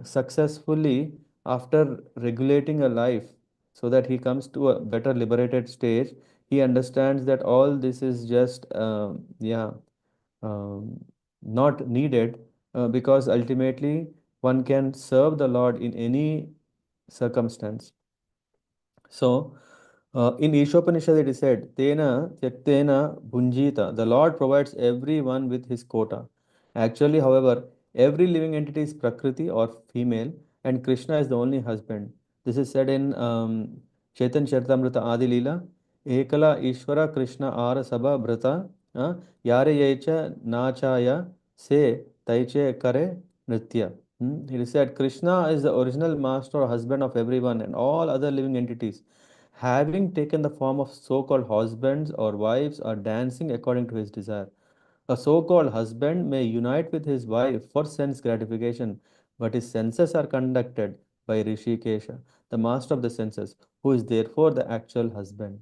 successfully after regulating a life, so that he comes to a better liberated stage, he understands that all this is just um, not needed, because ultimately one can serve the Lord in any circumstance. So, in Ishopanishad it is said, Tena Tyaktena Bhunjita, the Lord provides everyone with his quota. Actually, however, every living entity is Prakriti or female, and Krishna is the only husband. This is said in Chaitanya Charitamrita Adi Leela, Ekala Ishvara Krishna Ara Sabha Brata, Yare Yecha Nachaya Se Taiche Kare Nritya. He said, Krishna is the original master or husband of everyone and all other living entities, having taken the form of so called husbands or wives, are dancing according to his desire. A so called husband may unite with his wife for sense gratification, but his senses are conducted by Rishikesha, the master of the senses, who is therefore the actual husband.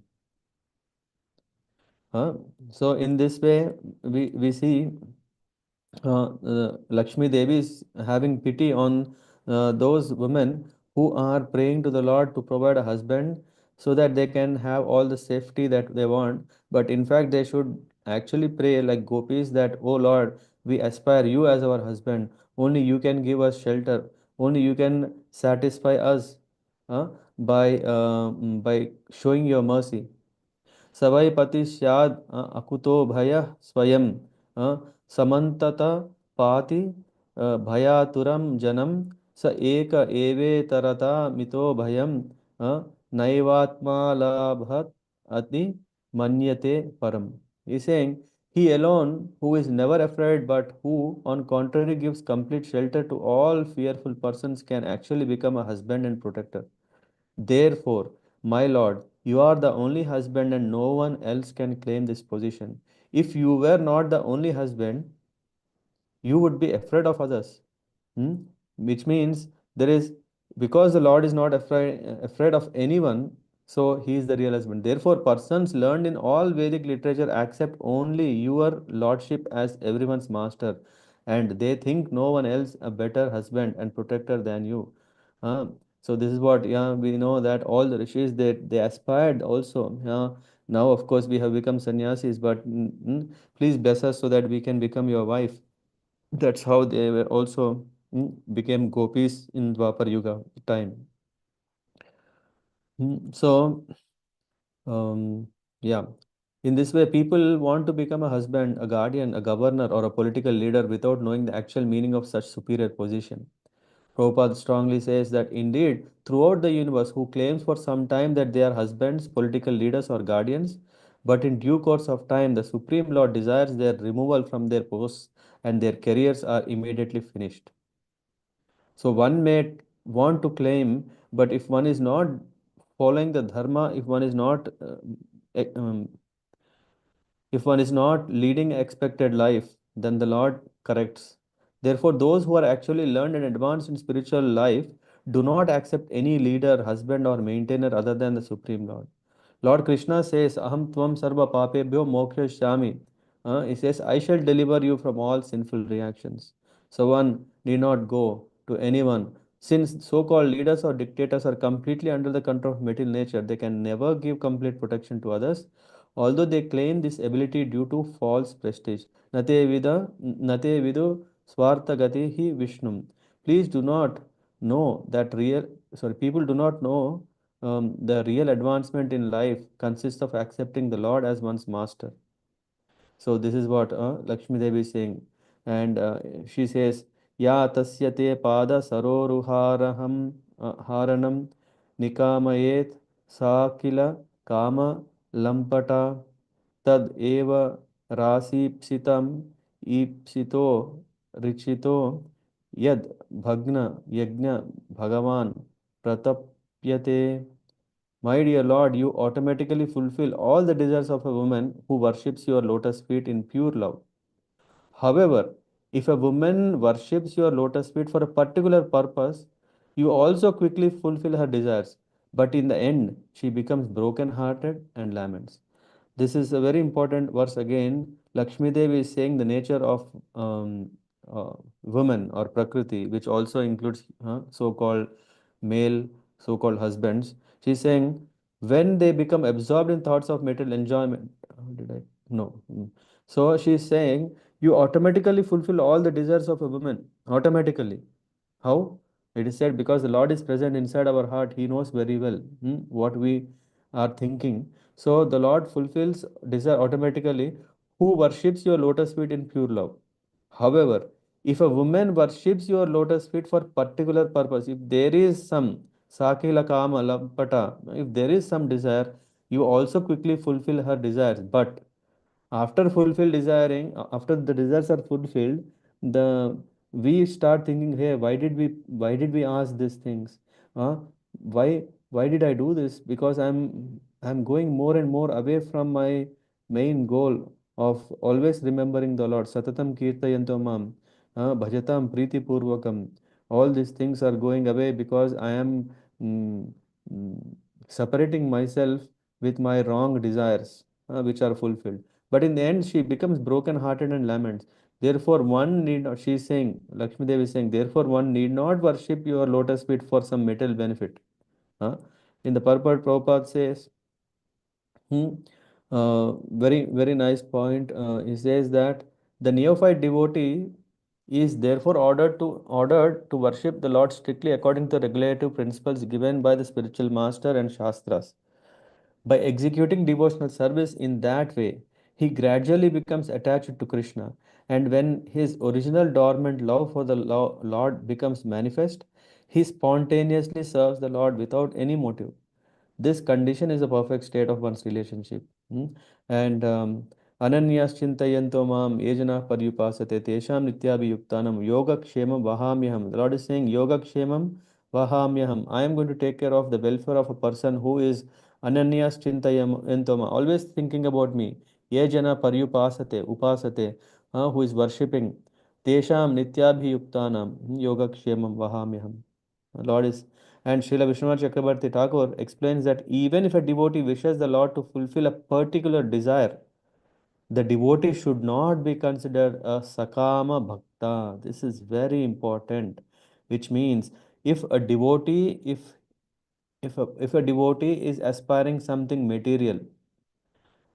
So, in this way, we see Lakshmi Devi is having pity on those women who are praying to the Lord to provide a husband so that they can have all the safety that they want. But in fact, they should actually pray like gopis that, oh Lord, we aspire you as our husband. Only you can give us shelter. Only you can satisfy us by showing your mercy. सवै पति स्याद् अकुतो भयः स्वयं समन्तत पाति भयातुरं जनं स एक एवेतरता मितो भयं नैवात्मालाभत् अति मन्यते param. He's saying, he alone who is never afraid but who on contrary gives complete shelter to all fearful persons can actually become a husband and protector. Therefore, my lord, you are the only husband and no one else can claim this position. If you were not the only husband, you would be afraid of others. Hmm? Which means there is, because the Lord is not afraid of anyone, so he is the real husband. Therefore, persons learned in all Vedic literature accept only your lordship as everyone's master, and they think no one else a better husband and protector than you. Uh, so this is what, yeah, we know that all the rishis, they aspired also. Yeah. Now of course we have become sannyasis, but please bless us so that we can become your wife. That's how they were also became gopis in Dwapar Yuga time. So, yeah, in this way, people want to become a husband, a guardian, a governor, or a political leader without knowing the actual meaning of such superior position. Prabhupada strongly says that indeed, throughout the universe, who claims for some time that they are husbands, political leaders, or guardians, but in due course of time, the Supreme Lord desires their removal from their posts and their careers are immediately finished. So one may want to claim, but if one is not following the dharma, e- um, if one is not leading expected life, then the Lord corrects. Therefore, those who are actually learned and advanced in spiritual life do not accept any leader, husband, or maintainer other than the Supreme Lord. Lord Krishna says, Aham tvam sarva papebhyo mokshishyami. He says, I shall deliver you from all sinful reactions. So one need not go to anyone. Since so-called leaders or dictators are completely under the control of material nature, they can never give complete protection to others, although they claim this ability due to false prestige. Nate vidu swartha gatihi Vishnum. Please do not know that people do not know the real advancement in life consists of accepting the Lord as one's master. So this is what Lakshmi Devi is saying. And she says, Ya tasyate pada saroruharaham haranam nikamayet sakila kama lampata tad eva rasipsitam ipsito richito yad bhagna yajna bhagavan pratapyate. My dear Lord, you automatically fulfill all the desires of a woman who worships your lotus feet in pure love. However, if a woman worships your lotus feet for a particular purpose, you also quickly fulfill her desires. But in the end, she becomes broken hearted and laments. This is a very important verse again. Lakshmi Devi is saying the nature of uh, woman or Prakriti, which also includes so called male, so called husbands. She's saying when they become absorbed in thoughts of material enjoyment, how did I? No. So she's saying you automatically fulfill all the desires of a woman automatically. How? It is said because the Lord is present inside our heart, He knows very well what we are thinking. So the Lord fulfills desire automatically who worships your lotus feet in pure love. However, if a woman worships your lotus feet for particular purpose, if there is some sakila kama lampata, if there is some desire, you also quickly fulfill her desires. But after the desires are fulfilled, the we start thinking, hey, why did we ask these things? uh, why why did I do this? Because I'm going more and more away from my main goal of always remembering the Lord. Satatam kirtayanto mam bhajatam priti purvakam. All these things are going away because I am mm, mm, separating myself with my wrong desires, which are fulfilled. But in the end she becomes broken hearted and laments. Therefore, one need not, she is saying, Lakshmi Devi is saying, therefore, one need not worship your lotus feet for some material benefit. Huh? In the purport, Prabhupada says, hmm, very nice point. He says that the neophyte devotee is therefore ordered to worship the Lord strictly according to the regulative principles given by the spiritual master and shastras. By executing devotional service in that way, he gradually becomes attached to Krishna, and when his original dormant love for the Lord becomes manifest, he spontaneously serves the Lord without any motive. This condition is a perfect state of one's relationship. Hmm? And Ananyas chintayanto mam yejana paryupasate tesham nityabhiyuktanam yoga kshemam vahamyaham. The Lord is saying yoga kshemam vahamyaham. I am going to take care of the welfare of a person who is Ananyas chintayanto mam, always thinking about me. Yejana paryupasate upasate, who is worshipping. Tesham nityabhiyuktanam yoga kshemam vahamyaham. Lord is, and Srila Vishwanath Chakrabarti Thakur explains that even if a devotee wishes the Lord to fulfill a particular desire, the devotee should not be considered a Sakama Bhakta. This is very important, which means if a devotee, if a devotee is aspiring something material,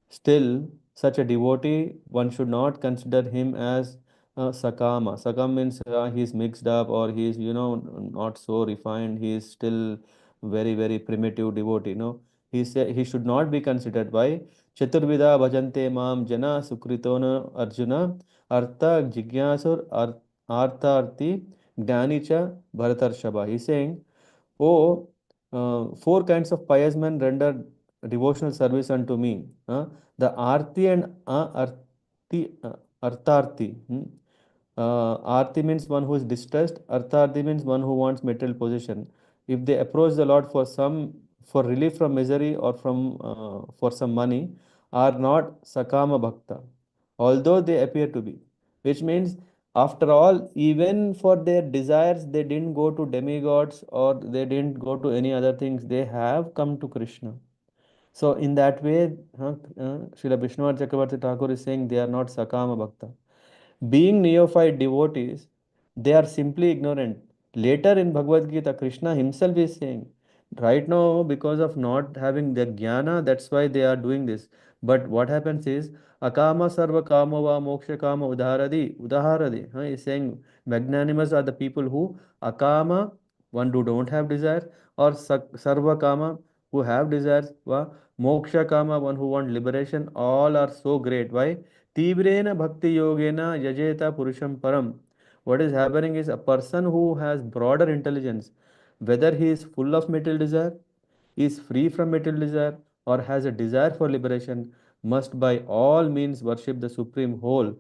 still, such a devotee, one should not consider him as sakama. Sakama means he's mixed up or he's, not so refined. He is still very primitive devotee. No, he should not be considered by Chaturvida bhajante mam jana sukritona arjuna artha jigyasur artharti gnanicha bharatarshaba. He's saying, oh, four kinds of pious men render devotional service unto me. The Arti and Artharti. Arti means one who is distressed. Artharti means one who wants material possession. If they approach the Lord for relief from misery or for some money, are not Sakama Bhakta, although they appear to be. Which means, after all, even for their desires, they didn't go to demigods or they didn't go to any other things. They have come to Krishna. So in that way, Srila Vishnuvar Chakravarti Thakur is saying they are not Sakama Bhakta. Being neophyte devotees, they are simply ignorant. Later in Bhagavad Gita, Krishna himself is saying, right now, because of not having the jnana, that's why they are doing this. But what happens is, Akama sarva kama va moksha kama udaharadi. He's saying magnanimous are the people who akama, one who don't have desire, or sarva kama, who have desires, va moksha kama, one who want liberation. All are so great. Why? Tivrena bhakti yogena yajeta purusham param. What is happening is a person who has broader intelligence, whether he is full of material desire, is free from material desire, or has a desire for liberation, must by all means worship the Supreme Whole,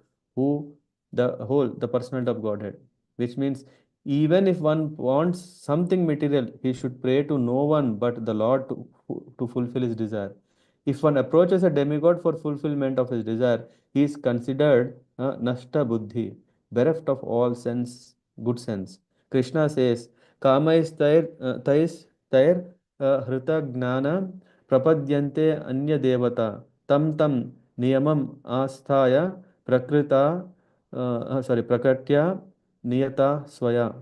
the personality of Godhead. Which means even if one wants something material, he should pray to no one but the Lord to fulfill his desire. If one approaches a demigod for fulfillment of his desire, he is considered nashta buddhi, bereft of all good sense. Krishna says, Kama is tair hrita gnana prapadyante anya devata tam niyamam asthaya prakritya niyata swaya.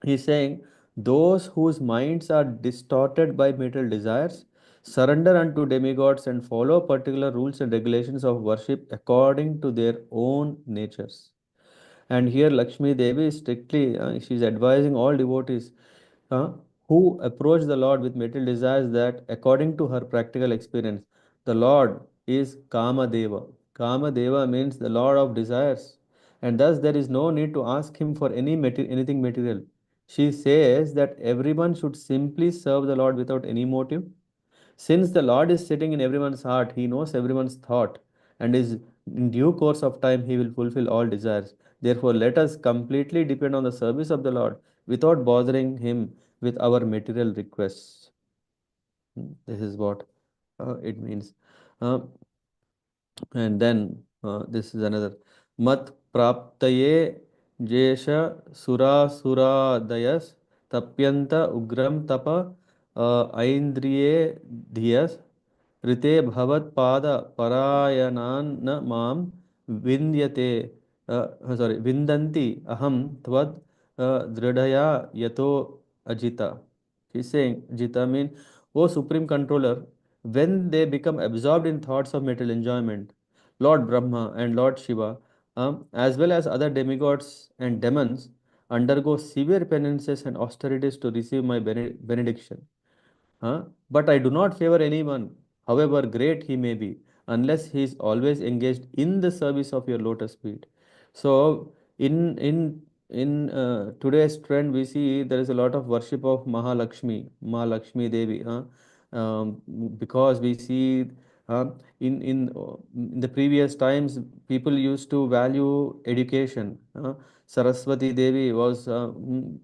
He is saying, those whose minds are distorted by material desires surrender unto demigods and follow particular rules and regulations of worship according to their own natures. And here Lakshmi Devi is strictly, she is advising all devotees uh, who approach the Lord with material desires that, according to her practical experience, the Lord is Kama Deva. Kama Deva means the Lord of desires, and thus there is no need to ask him for anything material. She says that everyone should simply serve the Lord without any motive. Since the Lord is sitting in everyone's heart, he knows everyone's thought, and is in due course of time he will fulfill all desires. Therefore, let us completely depend on the service of the Lord without bothering Him with our material requests. This is what it means. Uh, and then this is another. Mat praptaye jesha sura dayas tapyanta ugram tapa aindriye dhyas rite bhavat pada parayanan na mam vindyate vindanti aham tvad dridhaya yato ajita. He's saying Jita mean, O Supreme Controller, when they become absorbed in thoughts of material enjoyment, Lord Brahma and Lord Shiva, as well as other demigods and demons, undergo severe penances and austerities to receive my benediction. But I do not favor anyone, however great he may be, unless he is always engaged in the service of your lotus feet. So, in today's trend, we see there is a lot of worship of Mahalakshmi Devi, because we see uh, in the previous times people used to value education. Saraswati Devi was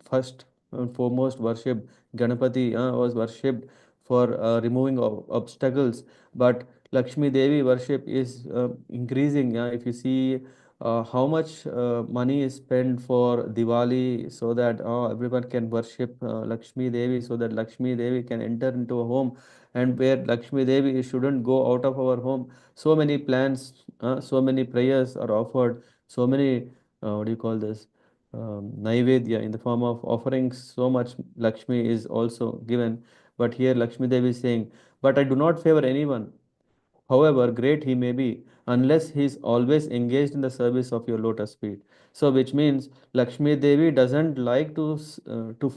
first and foremost worshipped. Ganapati was worshipped for removing obstacles, but Lakshmi Devi worship is increasing. If you see how much money is spent for Diwali so that everyone can worship Lakshmi Devi, so that Lakshmi Devi can enter into a home, and where Lakshmi Devi shouldn't go out of our home. So many plans, so many prayers are offered, so many, what do you call this? Naivedya in the form of offerings, so much Lakshmi is also given. But here Lakshmi Devi is saying, but I do not favor anyone, however great he may be, unless he is always engaged in the service of your lotus feet. So, which means Lakshmi Devi doesn't like to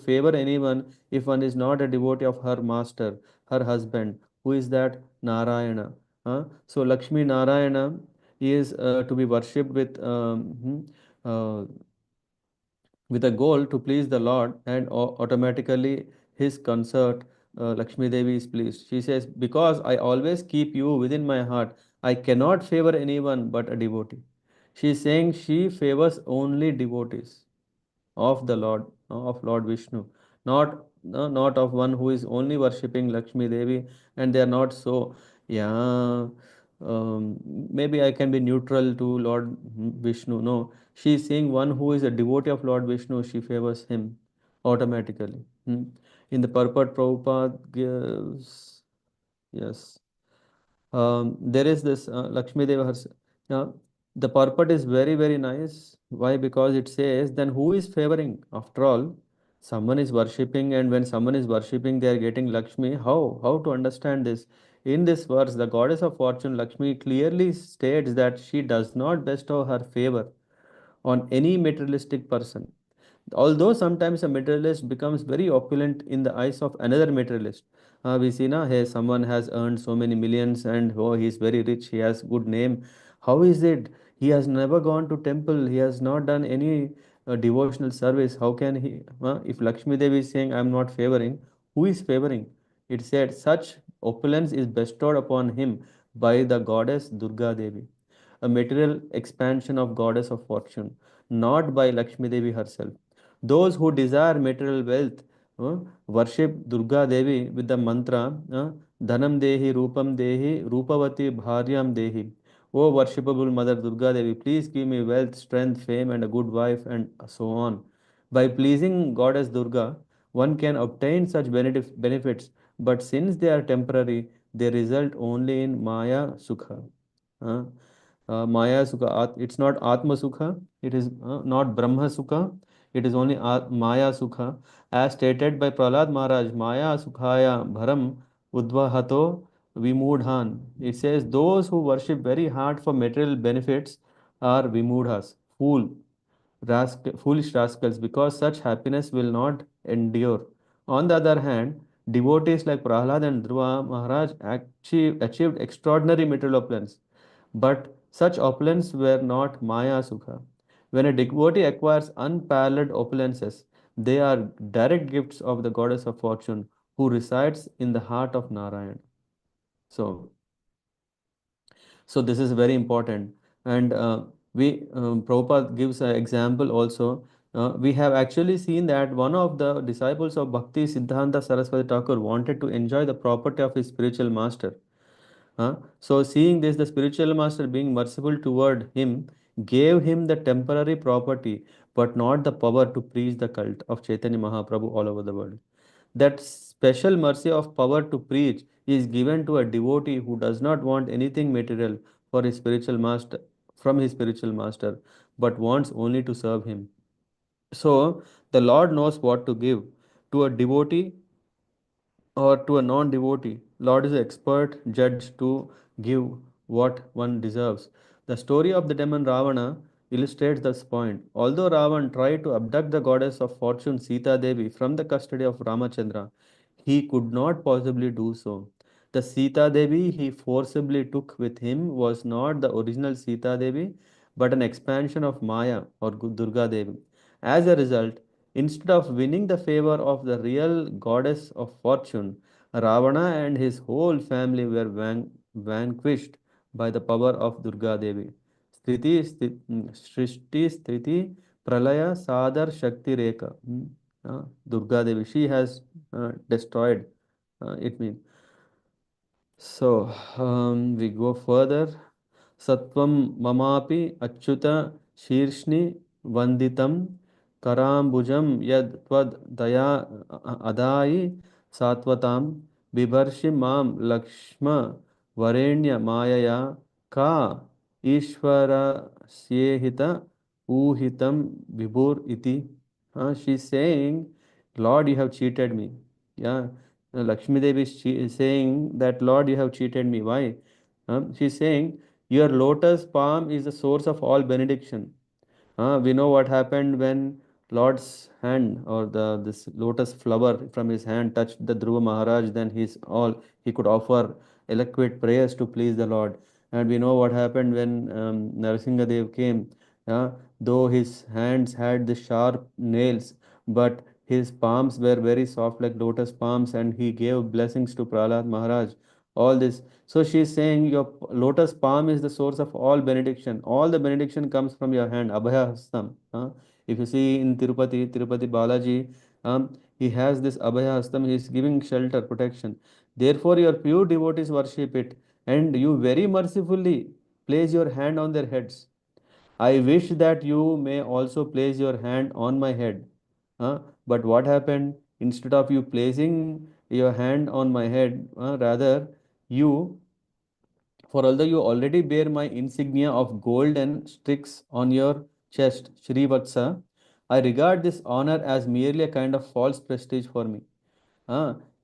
favor anyone if one is not a devotee of her master, her husband. Who is that? Narayana. So, Lakshmi Narayana is to be worshipped with a goal to please the Lord, and automatically his consort, Lakshmi Devi, is pleased. She says, because I always keep you within my heart, I cannot favor anyone but a devotee. She is saying she favors only devotees of the Lord, of Lord Vishnu, not of one who is only worshipping Lakshmi Devi, and they are not so. Yeah, maybe I can be neutral to Lord Vishnu. No, she is saying one who is a devotee of Lord Vishnu, she favors him automatically. In the purport, Prabhupada gives, yes. There is this Lakshmi Deva herself. Now, the purport is very, very nice. Why? Because it says, then who is favoring? After all, someone is worshipping, and when someone is worshipping, they are getting Lakshmi. How? How to understand this? In this verse, the goddess of fortune, Lakshmi, clearly states that she does not bestow her favor on any materialistic person. Although sometimes a materialist becomes very opulent in the eyes of another materialist. We see now, hey, someone has earned so many millions and oh, he's very rich, he has good name. How is it? He has never gone to temple, he has not done any devotional service. How can he? If Lakshmi Devi is saying, I'm not favoring, who is favoring? It said, such opulence is bestowed upon him by the goddess Durga Devi, a material expansion of goddess of fortune, not by Lakshmi Devi herself. Those who desire material wealth worship Durga Devi with the mantra Dhanam Dehi, Rupam Dehi, Rupavati Bharyam Dehi. O worshipable Mother Durga Devi, please give me wealth, strength, fame, and a good wife, and so on. By pleasing Goddess Durga, one can obtain such benefits, but since they are temporary, they result only in Maya Sukha. Uh, Maya Sukha, it's not Atma Sukha, it is not Brahma Sukha, it is only Maya Sukha. As stated by Prahlad Maharaj, Maya Sukhaya Bharam Udvahato Vimudhan. It says, those who worship very hard for material benefits are Vimudhas, foolish rascals, because such happiness will not endure. On the other hand, devotees like Prahlad and Dhruva Maharaj achieved extraordinary material opulence, but such opulence were not Maya Sukha. When a devotee acquires unparalleled opulences, they are direct gifts of the goddess of fortune who resides in the heart of Narayan. So, so this is very important. And Prabhupada gives an example also. We have actually seen that one of the disciples of Bhakti Siddhanta Saraswati Thakur wanted to enjoy the property of his spiritual master. So seeing this, the spiritual master being merciful toward him gave him the temporary property, but not the power to preach the cult of Chaitanya Mahaprabhu all over the world. That special mercy of power to preach is given to a devotee who does not want anything material for his spiritual master from his spiritual master, but wants only to serve him. So the Lord knows what to give to a devotee or to a non devotee. Lord is an expert judge to give what one deserves. The story of the demon Ravana illustrates this point. Although Ravan tried to abduct the goddess of fortune Sita Devi from the custody of Ramachandra, he could not possibly do so. The Sita Devi he forcibly took with him was not the original Sita Devi, but an expansion of Maya or Durga Devi. As a result, instead of winning the favor of the real goddess of fortune, Ravana and his whole family were vanquished by the power of Durga Devi. Srishti, Sthiti, Pralaya, Sadar, Shakti Rekha. Durga Devi, she has destroyed it means. So we go further. Satvam mamapi achyuta shirshni vanditam karambujam yad tvad daya adai satvatam bibarshi mam lakshma varenya mayaya ka ishvara syehita uhitam vibhur iti. She's saying, Lord, you have cheated me. Yeah, Lakshmi Devi is saying that, Lord, you have cheated me. Why? She's saying, your lotus palm is the source of all benediction. We know what happened when Lord's hand or the this lotus flower from his hand touched the Dhruva Maharaj, then he could offer eloquent prayers to please the Lord. And we know what happened when Narasimha Dev came. Though his hands had the sharp nails, but his palms were very soft like lotus palms, and he gave blessings to Prahlad Maharaj. All this. So she is saying your lotus palm is the source of all benediction. All the benediction comes from your hand. Abhaya Hastam. If you see in Tirupati Balaji, he has this Abhaya Hastam. He is giving shelter, protection. Therefore, your pure devotees worship it, and you very mercifully place your hand on their heads. I wish that you may also place your hand on my head. But what happened? Instead of you placing your hand on my head, rather you, for although you already bear my insignia of gold and strix on your chest, Shrivatsa, I regard this honor as merely a kind of false prestige for me.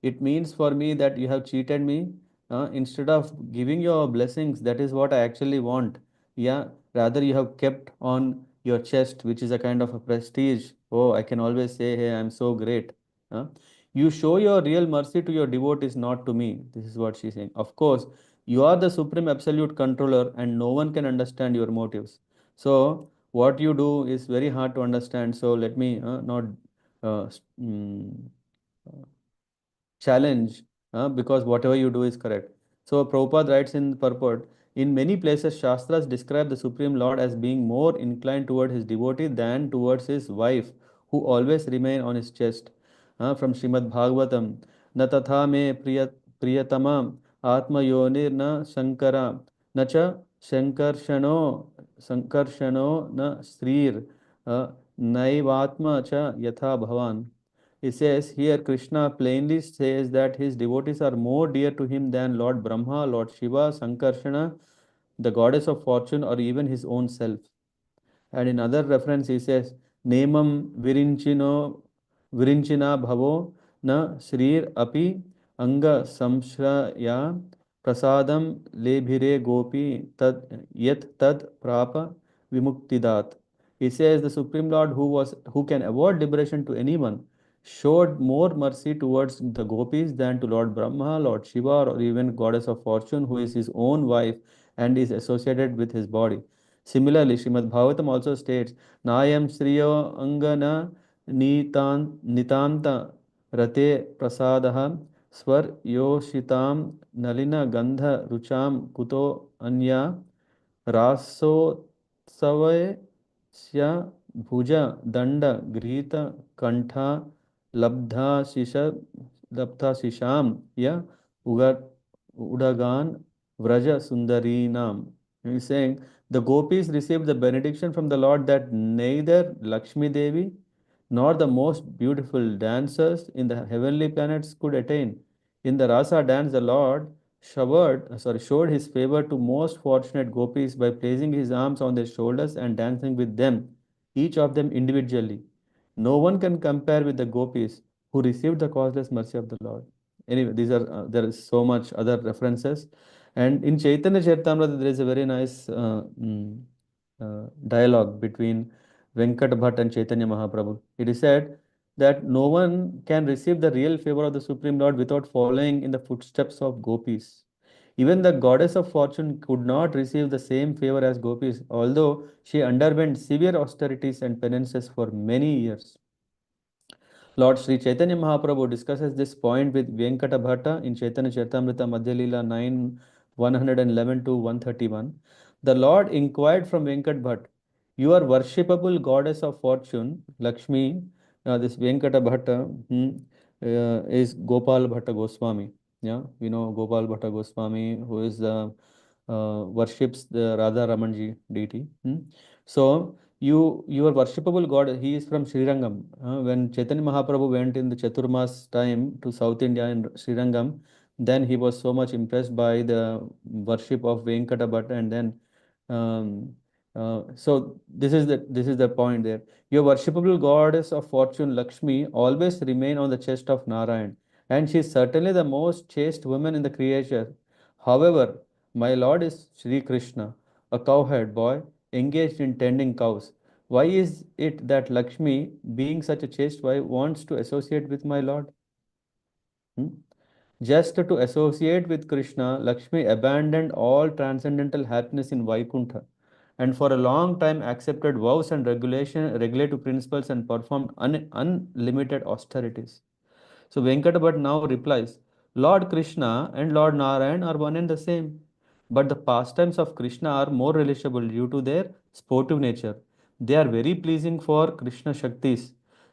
It means for me that you have cheated me. Instead of giving your blessings, that is what I actually want. Yeah, rather you have kept on your chest, which is a kind of a prestige. Oh, I can always say, hey, I'm so great. Huh? You show your real mercy to your devotees, not to me. This is what she's saying. Of course, you are the supreme absolute controller, and no one can understand your motives. So, what you do is very hard to understand. So, let me not. Uh, mm, challenge because whatever you do is correct. So Prabhupada writes in purport, in many places Shastras describe the Supreme Lord as being more inclined toward his devotee than towards his wife, who always remain on his chest. From Śrīmad-Bhāgavatam, न तथा मे प्रियतमा आत्मयोनिर्न शंकरा न च शंकर्षणो संकर्षणो न श्रीर नैवात्मा च यथा भवान. He says here Krishna plainly says that his devotees are more dear to him than Lord Brahma, Lord Shiva, Sankarshana, the goddess of fortune, or even his own self. And in other reference, he says, Nemam Virinchina Bhavo na Shrir Api Anga Samshraya Prasadam Lebhire Gopi Tad Yet Tad Prapa Vimuktidat. He says the Supreme Lord who can award liberation to anyone showed more mercy towards the gopis than to Lord Brahma, Lord Shiva, or even goddess of fortune, who is his own wife and is associated with his body. Similarly, Śrīmad-Bhāgavatam also states, Nayam Sriyo Angana Nitanta Rate Prasadaha Swar Yoshitam Nalina Gandha Rucham Kuto Anya Raso Savaye Sya Bhuja Danda Grita Kantha Labdha Sisha Labdha Sisham Ya Ugar Udagan Vraja Sundarinam. He's saying the gopis received the benediction from the Lord that neither Lakshmi Devi nor the most beautiful dancers in the heavenly planets could attain. In the Rasa dance, the Lord showed his favor to most fortunate gopis by placing his arms on their shoulders and dancing with them, each of them individually. No one can compare with the gopis who received the causeless mercy of the Lord. Anyway, these are there is so much other references, and in Chaitanya Charitamrita there is a very nice dialogue between Venkat Bhatt and Chaitanya Mahaprabhu. It is said that no one can receive the real favor of the Supreme Lord without following in the footsteps of gopis. Even the goddess of fortune could not receive the same favor as gopis, although she underwent severe austerities and penances for many years. Lord Sri Chaitanya Mahaprabhu discusses this point with Venkata Bhatta in Chaitanya Charitamrita Madhya Leela 9 111 to 131. The Lord inquired from Venkat Bhatt, "You are worshipable goddess of fortune, Lakshmi." This Venkata Bhatta is Gopal Bhatta Goswami. Yeah, we know Gopal Bhatta Goswami, who is worships the Radha Ramanji deity. So your worshipable God, he is from Srirangam. When Chaitanya Mahaprabhu went in the Chaturmas time to South India in Srirangam, then he was so much impressed by the worship of Venkata Bhatta, and then so this is the point there. Your worshipable goddess of fortune, Lakshmi, always remain on the chest of Narayan, and she is certainly the most chaste woman in the creation. However, my lord is Sri Krishna, a cowherd boy engaged in tending cows. Why is it that Lakshmi, being such a chaste wife, wants to associate with my lord? Hmm? Just to associate with Krishna, Lakshmi abandoned all transcendental happiness in Vaikuntha and for a long time accepted vows and regulative principles and performed unlimited austerities. So Venkata now replies, Lord Krishna and Lord Narayan are one and the same, but the pastimes of Krishna are more relishable due to their sportive nature. They are very pleasing for Krishna Shaktis.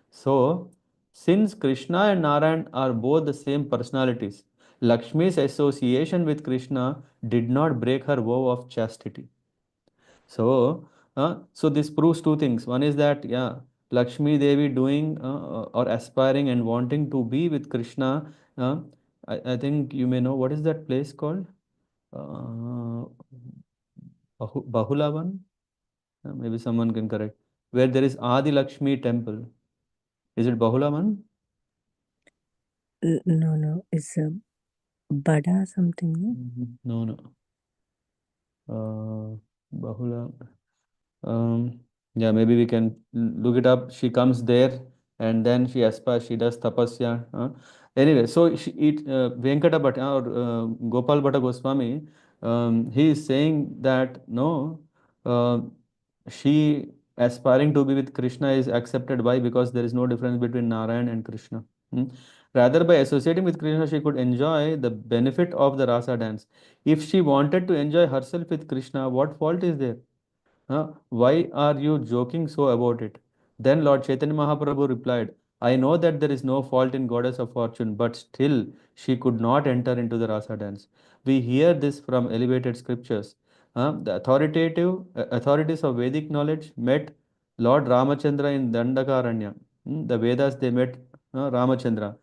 So, since Krishna and Narayan are both the same personalities, Lakshmi's association with Krishna did not break her vow of chastity. So this proves two things. One is that Lakshmi Devi doing or aspiring and wanting to be with Krishna. I think you may know what is that place called? Uh, Bahulavan? Maybe someone can correct. Where there is Adi Lakshmi temple. Is it Bahulavan? No, it's a Bada something, no? No. Bahula. Yeah, maybe we can look it up. She comes there and then she aspires, she does tapasya. Anyway, so Venkata Bhatta or Gopal Bhatta Goswami, he is saying that no, uh, she aspiring to be with Krishna is accepted. Why? Because there is no difference between Narayan and Krishna. Hmm? Rather, by associating with Krishna, she could enjoy the benefit of the rasa dance. If she wanted to enjoy herself with Krishna, what fault is there? Why are you joking so about it? Then Lord Chaitanya Mahaprabhu replied, I know that there is no fault in goddess of fortune, but still she could not enter into the rasa dance. We hear this from elevated scriptures. The authorities of Vedic knowledge met Lord Ramachandra in Dandakaranya. The Vedas they met Ramachandra,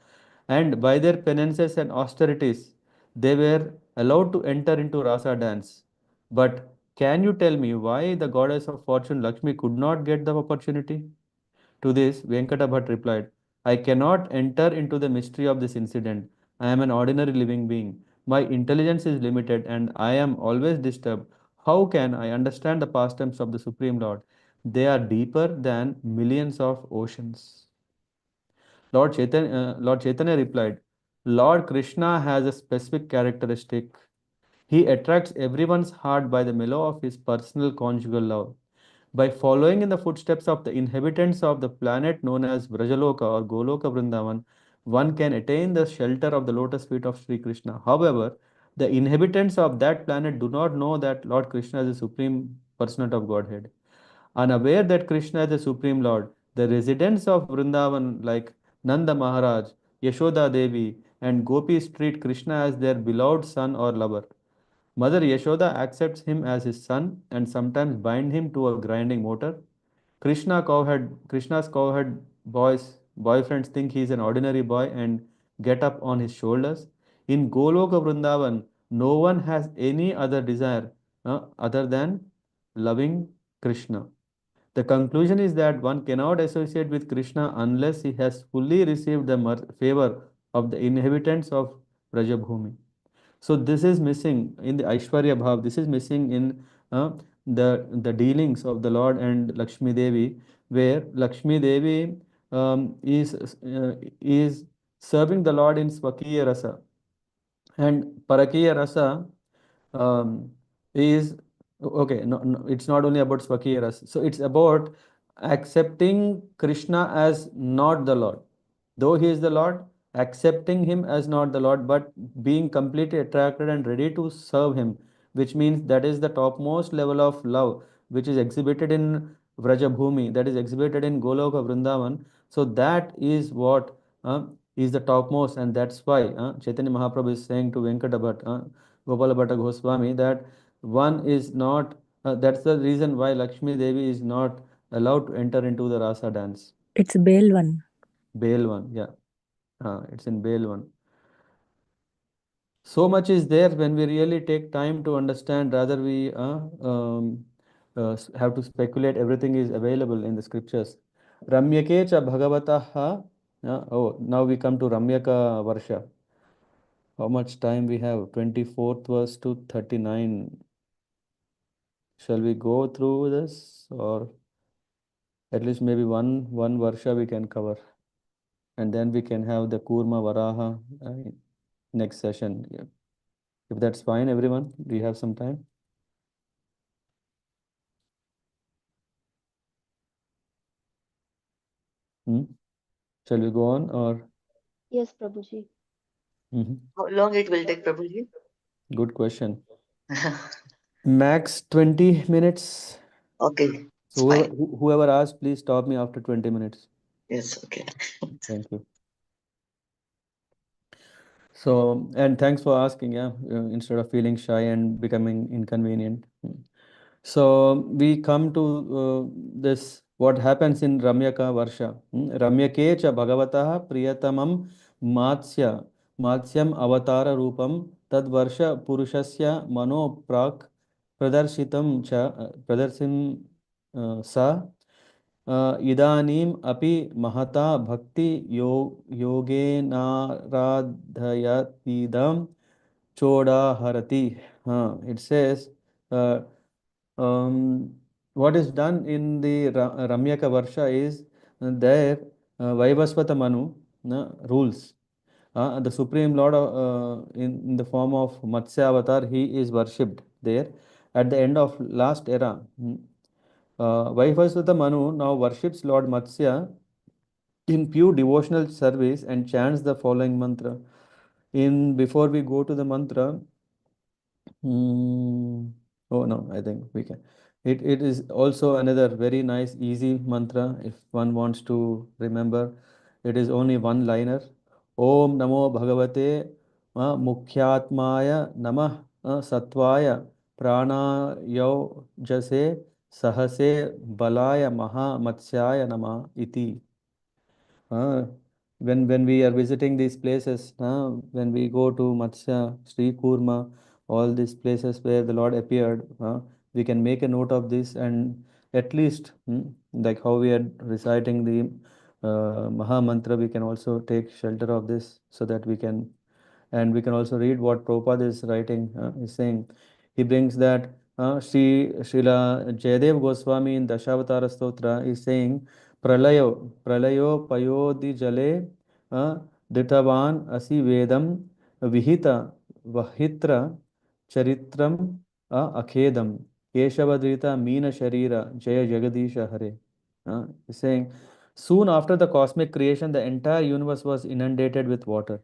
and by their penances and austerities, they were allowed to enter into rasa dance. But can you tell me why the goddess of fortune Lakshmi could not get the opportunity? To this, Venkata Bhatt replied, I cannot enter into the mystery of this incident. I am an ordinary living being. My intelligence is limited and I am always disturbed. How can I understand the pastimes of the Supreme Lord? They are deeper than millions of oceans. Lord Chaitanya replied, Lord Krishna has a specific characteristic. He attracts everyone's heart by the mellow of his personal conjugal love. By following in the footsteps of the inhabitants of the planet known as Vrajaloka or Goloka Vrindavan, one can attain the shelter of the lotus feet of Sri Krishna. However, the inhabitants of that planet do not know that Lord Krishna is the supreme personate of Godhead. Unaware that Krishna is the Supreme Lord, the residents of Vrindavan like Nanda Maharaj, Yashoda Devi, and Gopis treat Krishna as their beloved son or lover. Mother Yashoda accepts him as his son and sometimes bind him to a grinding mortar. Krishna's cowherd boyfriends think he is an ordinary boy and get up on his shoulders. In Goloka Vrindavan, no one has any other desire other than loving Krishna. The conclusion is that one cannot associate with Krishna unless he has fully received the favor of the inhabitants of Brajabhumi. So this is missing in the Aishwarya Bhav. This is missing in the dealings of the Lord and Lakshmi Devi, where Lakshmi Devi is serving the Lord in Swakiya Rasa, and Parakiya Rasa um, is okay. No, no, it's not only about Swakya Rasa. So it's about accepting Krishna as not the Lord. Though he is the Lord, accepting him as not the Lord, but being completely attracted and ready to serve him, which means that is the topmost level of love, which is exhibited in Vrajabhumi, that is exhibited in Goloka Vrindavan. So that is what is the topmost, and that's why Chaitanya Mahaprabhu is saying to Venkata Bhatt, Gopala Bhatta Goswami, that one is not, that's the reason why Lakshmi Devi is not allowed to enter into the Rasa dance. It's Bale one. Bale one, yeah. It's in Bale one. So much is there when we really take time to understand, rather we have to speculate. Everything is available in the scriptures. Ramyake cha bhagavataha. Oh, now we come to Ramyaka Varsha. How much time we have? 24th verse to 39. Shall we go through this, or at least maybe one Varsha we can cover, and then we can have the Kurma Varaha next session. Yeah. If that's fine, everyone, do you have some time? Hmm? Shall we go on, or? Yes, Prabhuji. Mhm. How long it will take, Prabhuji? Good question. Max 20 minutes. Okay, it's So whoever, fine. whoever asks, please stop me after 20 minutes. Yes, okay. Thank you. So, and thanks for asking, yeah, instead of feeling shy and becoming inconvenient. So we come to this, what happens in Ramyaka Varsha. Ramyake cha Bhagavatah Priyatamam Matsyam Avatara Rupam Tad Varsha Purushasya Mano Prak Pradarsim Sa इदानीम् अपि महता भक्ति योगेनाराधयतीदं चोडाहरति. It says uh, what is done in the Ramyaka Varsha is there Vaivasvata Manu rules. The Supreme Lord in the form of Matsya Avatar, he is worshipped there at the end of last era. Vaivasvata Manu now worships Lord Matsya in pure devotional service and chants the following mantra. Before we go to the mantra, oh no, I think we can. It is also another very nice, easy mantra if one wants to remember. It is only one liner. Om Namo Bhagavate Mukhyatmaya Namah Satvaya Pranayo Jase Sahase Balaya Maha Matsyaya Nama Iti. Uh, when we are visiting these places, when we go to Matsya, Sri Kurma, all these places where the Lord appeared, we can make a note of this, and at least like how we are reciting the Maha Mantra, we can also take shelter of this so that we can, and we can also read what Prabhupada is writing, is saying. He brings that Srila Jayadev Goswami in Dashavatara Stotra is saying, Pralayo Payodi Jale Dritavan Asi Vedam Vihita Vahitra Charitram Akhedam Keshavadrita Meena Sharira Jaya Jagadisha Hare. He's saying, soon after the cosmic creation, the entire universe was inundated with water.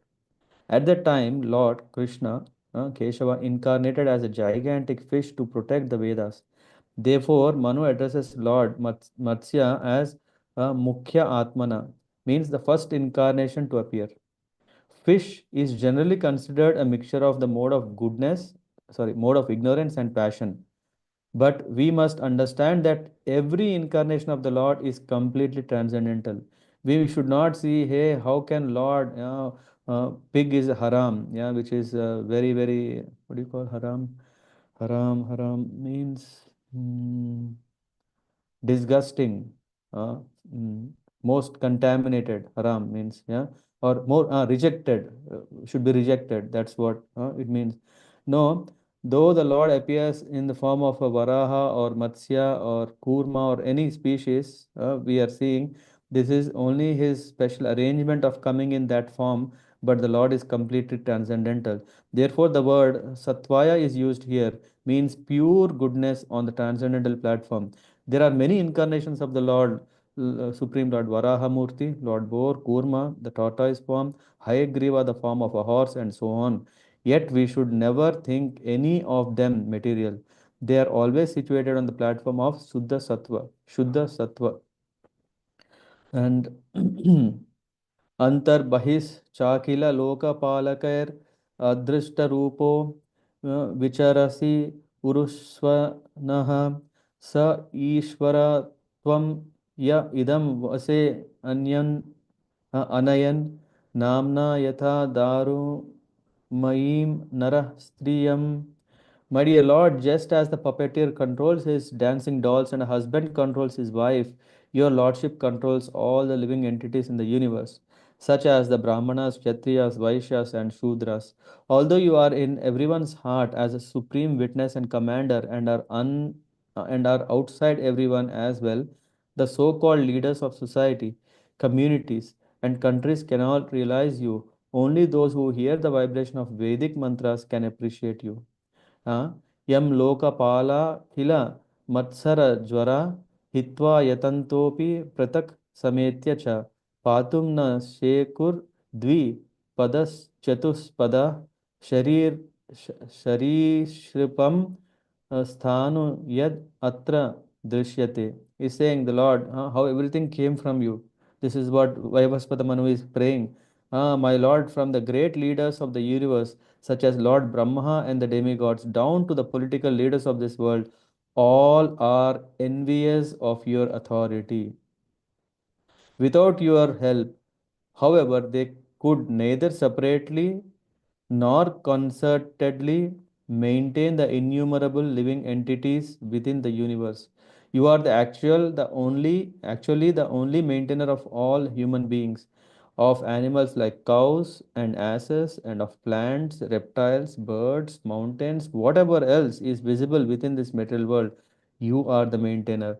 At that time, Lord Krishna, Keshava, incarnated as a gigantic fish to protect the Vedas. Therefore, Manu addresses Lord Matsya as Mukhya Atmana, means the first incarnation to appear. Fish is generally considered a mixture of the mode of ignorance and passion. But we must understand that every incarnation of the Lord is completely transcendental. We should not see, hey, how can Lord, pig is haram, yeah, which is very, very, what do you call haram? Haram means disgusting, uh, mm, most contaminated. Haram means, yeah, or more rejected, should be rejected. That's what it means. No, though the Lord appears in the form of a Varaha or Matsya or Kurma or any species we are seeing, this is only his special arrangement of coming in that form, but the Lord is completely transcendental. Therefore, the word Satvaya is used here, means pure goodness on the transcendental platform. There are many incarnations of the Lord, Supreme Lord Varahamurti, Lord Boar, Kurma, the tortoise form, Hayagriva, the form of a horse, and so on. Yet we should never think any of them material. They are always situated on the platform of Shuddha Sattva. And अंतर्बहिश्चाखिल लोकपालकैर् अदृष्टरूपो विचरसि उरुष्वनः स ईश्वरत्वं य इदं वसे अन्यन् अनयन् नाम्ना यथा दारु मयीं नरः स्त्रियम्. My dear Lord, just as the puppeteer controls his dancing dolls and a husband controls his wife, your Lordship controls all the living entities in the universe, such as the Brahmanas, Kshatriyas, Vaishyas, and Shudras. Although you are in everyone's heart as a supreme witness and commander and are outside everyone as well, the so-called leaders of society, communities, and countries cannot realize you. Only those who hear the vibration of Vedic mantras can appreciate you. यं लोकपाला किल मत्सरज्वर हित्वा यतन्तोऽपि पृथक् समेत्य च पातुं न शेकुर्द्विपदश्चतुष्पद शरीर शरीसृपं sthanu yad atra drishyate. Is saying the Lord, how everything came from you. This is what Vaivaspada Manu is praying. My Lord, from the great leaders of the universe, such as Lord Brahma and the demigods, down to the political leaders of this world, all are envious of your authority. Without your help, however, they could neither separately nor concertedly maintain the innumerable living entities within the universe. You are actually the only maintainer of all human beings, of animals like cows and asses, and of plants, reptiles, birds, mountains, whatever else is visible within this material world. You are the maintainer.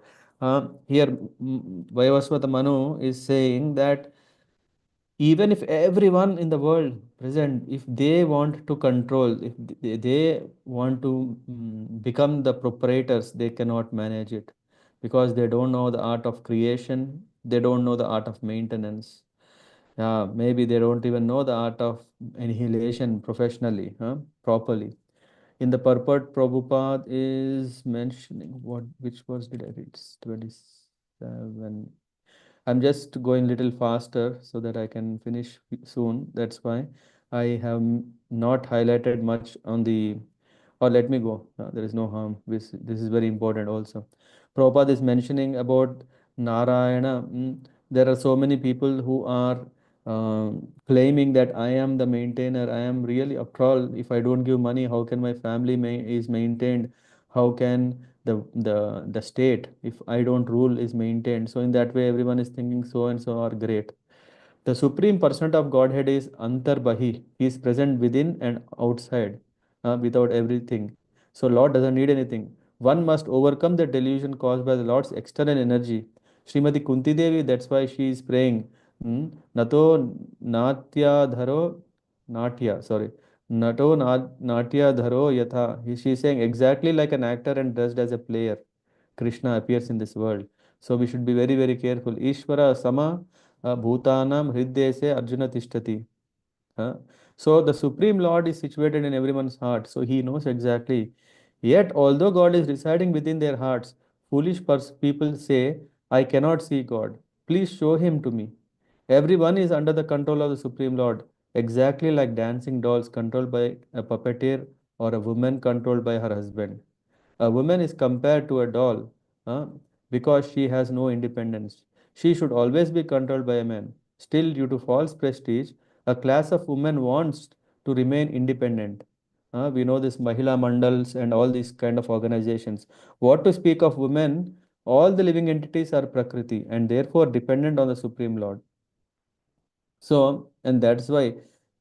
Here, Vayavaswata Manu is saying that even if everyone in the world present, if they want to control, if they want to become the proprietors, they cannot manage it because they don't know the art of creation, they don't know the art of maintenance. Yeah, maybe they don't even know the art of annihilation professionally, properly. In the purport, Prabhupada is mentioning which verse did I read? It's 27. I'm just going little faster so that I can finish soon. That's why I have not highlighted much on the, or let me go. There is no harm. This is very important also. Prabhupada is mentioning about Narayana. There are so many people who are claiming that I am the maintainer. I am really, after all, if I don't give money, how can my family is maintained? How can the state, if I don't rule, is maintained? So in that way, everyone is thinking so and so are great. The supreme person of Godhead is Antarbahi. He is present within and outside, without everything. So Lord doesn't need anything. One must overcome the delusion caused by the Lord's external energy. Srimati Kunti Devi, that's why she is praying. Nato Natya Dharo Natya, sorry. Nato Natya Dharo Yatha. She is saying exactly like an actor and dressed as a player. Krishna appears in this world. So we should be very, very careful. Ishvara Sama Bhutanam Hridye se Arjuna Tishtati. So the Supreme Lord is situated in everyone's heart. So he knows exactly. Yet, although God is residing within their hearts, people say, I cannot see God. Please show him to me. Everyone is under the control of the Supreme Lord, exactly like dancing dolls controlled by a puppeteer or a woman controlled by her husband. A woman is compared to a doll uh, because she has no independence. She should always be controlled by a man. Still, due to false prestige, a class of women wants to remain independent. We know this Mahila Mandals and all these kind of organizations. What to speak of women? All the living entities are Prakriti and therefore dependent on the Supreme Lord. So, and that's why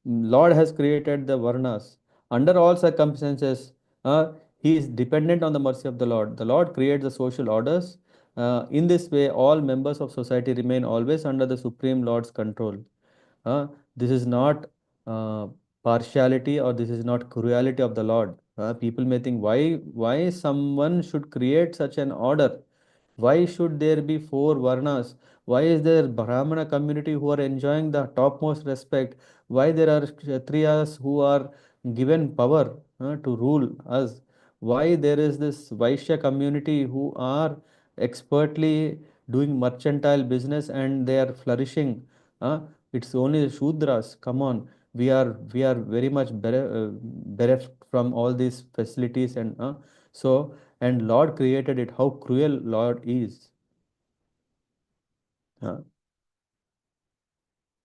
Lord has created the Varnas. Under all circumstances, he is dependent on the mercy of the Lord. The Lord creates the social orders. In this way, all members of society remain always under the Supreme Lord's control. This is not uh, partiality or this is not cruelty of the Lord. People may think why someone should create such an order. Why should there be four varnas? Why is there Brahmana community who are enjoying the topmost respect? Why there are Kshatriyas who are given power to rule us? Why there is this Vaishya community who are expertly doing mercantile business and they are flourishing? Uh, it's only the Shudras. Come on, we are very much bereft from all these facilities so and Lord created it. How cruel Lord is. Uh,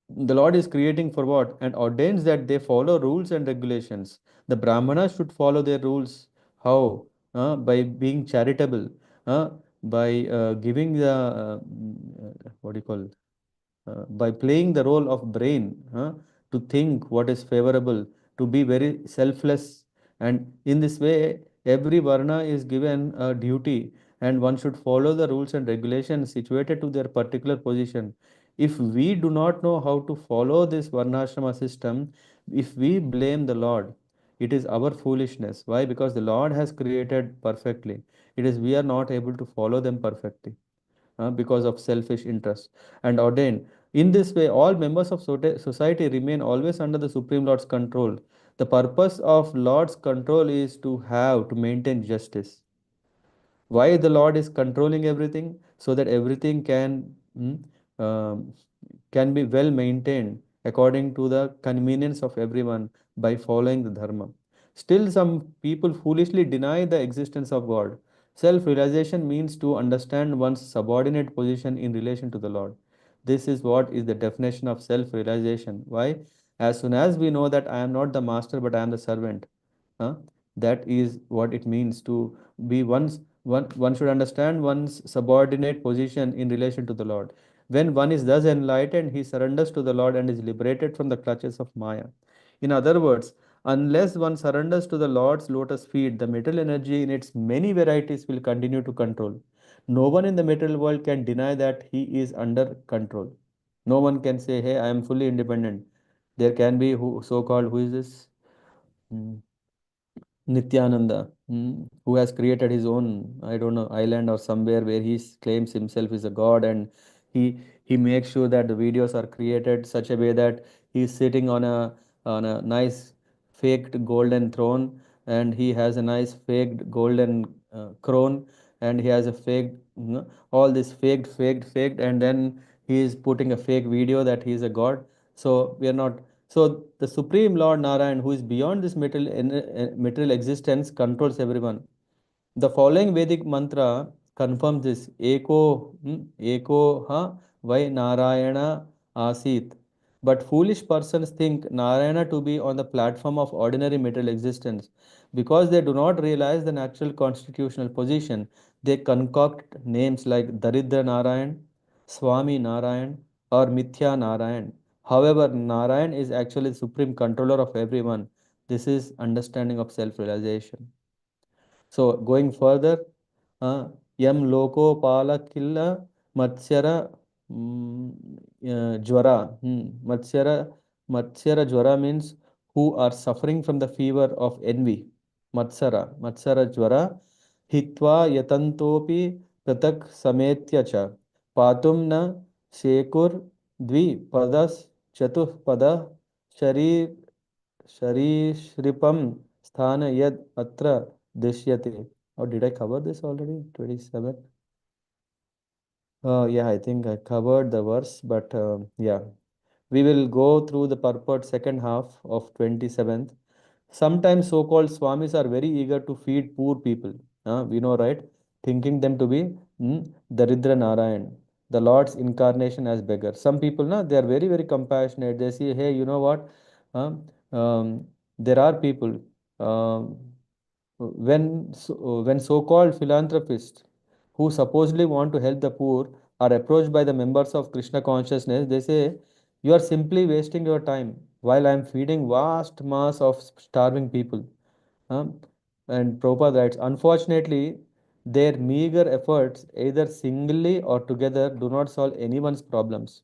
the Lord is creating for what? And ordains that they follow rules and regulations. The Brahmanas should follow their rules. How? By being charitable, uh, by giving the what do you call? By playing the role of brain to think what is favorable, to be very selfless. And in this way, every varna is given a duty and one should follow the rules and regulations situated to their particular position. If we do not know how to follow this varnashrama system, if we blame the Lord, it is our foolishness. Why? Because the Lord has created perfectly. It is we are not able to follow them perfectly because of selfish interest and ordained. In this way, all members of society remain always under the Supreme Lord's control. The purpose of Lord's control is to maintain justice. Why the Lord is controlling everything? So that everything um, can be well maintained according to the convenience of everyone by following the dharma. Still, some people foolishly deny the existence of God. Self realization means to understand one's subordinate position in relation to the Lord. This is what is the definition of self realization. Why? As soon as we know that I am not the master but I am the servant, huh? That is what it means to be one should understand one's subordinate position in relation to the Lord. When one is thus enlightened, he surrenders to the Lord and is liberated from the clutches of Maya. In other words, unless one surrenders to the Lord's lotus feet, the material energy in its many varieties will continue to control. No one in the material world can deny that he is under control. No one can say, hey, I am fully independent. There can be who so-called, who is this? Hmm. Nityananda, who has created his own, I don't know, island or somewhere where he claims himself is a god, and he makes sure that the videos are created such a way that he's sitting on a nice faked golden throne, and he has a nice faked golden crown, and he has a faked all this faked, and then he is putting a fake video that he is a god. So we are not so the Supreme Lord Narayan, who is beyond this material existence, controls everyone. The following Vedic mantra confirms this. Eko ha vai Narayana asit. But foolish persons think Narayana to be on the platform of ordinary material existence. Because they do not realize the natural constitutional position, they concoct names like Daridra Narayan, Swami Narayan, or Mithya Narayan. However, Narayan is actually the supreme controller of everyone. This is understanding of self-realization. So going further, yam loko pala killa matsyara jwara. Matsyara jwara means who are suffering from the fever of envy. Matsara jwara hitva yatantopi pratak sametya cha patum na shekur dvi padas chatuh pada sharir शरीशृपं स्थान यद अत्र Dishyate. Or did I cover this already? 27. Yeah, I think I covered the verse, but yeah, we will go through the purport second half of 27th. Sometimes so-called swamis are very eager to feed poor people. We know, right? Thinking them to be Daridra Narayan, the Lord's incarnation as beggar. Some people, they are very, very compassionate. They say, hey, you know what? Uh, there are people. Um, when so-called philanthropists who supposedly want to help the poor are approached by the members of Krishna consciousness, they say, you are simply wasting your time while I am feeding vast mass of starving people. Um, and Prabhupada writes, unfortunately, their meager efforts, either singly or together, do not solve anyone's problems.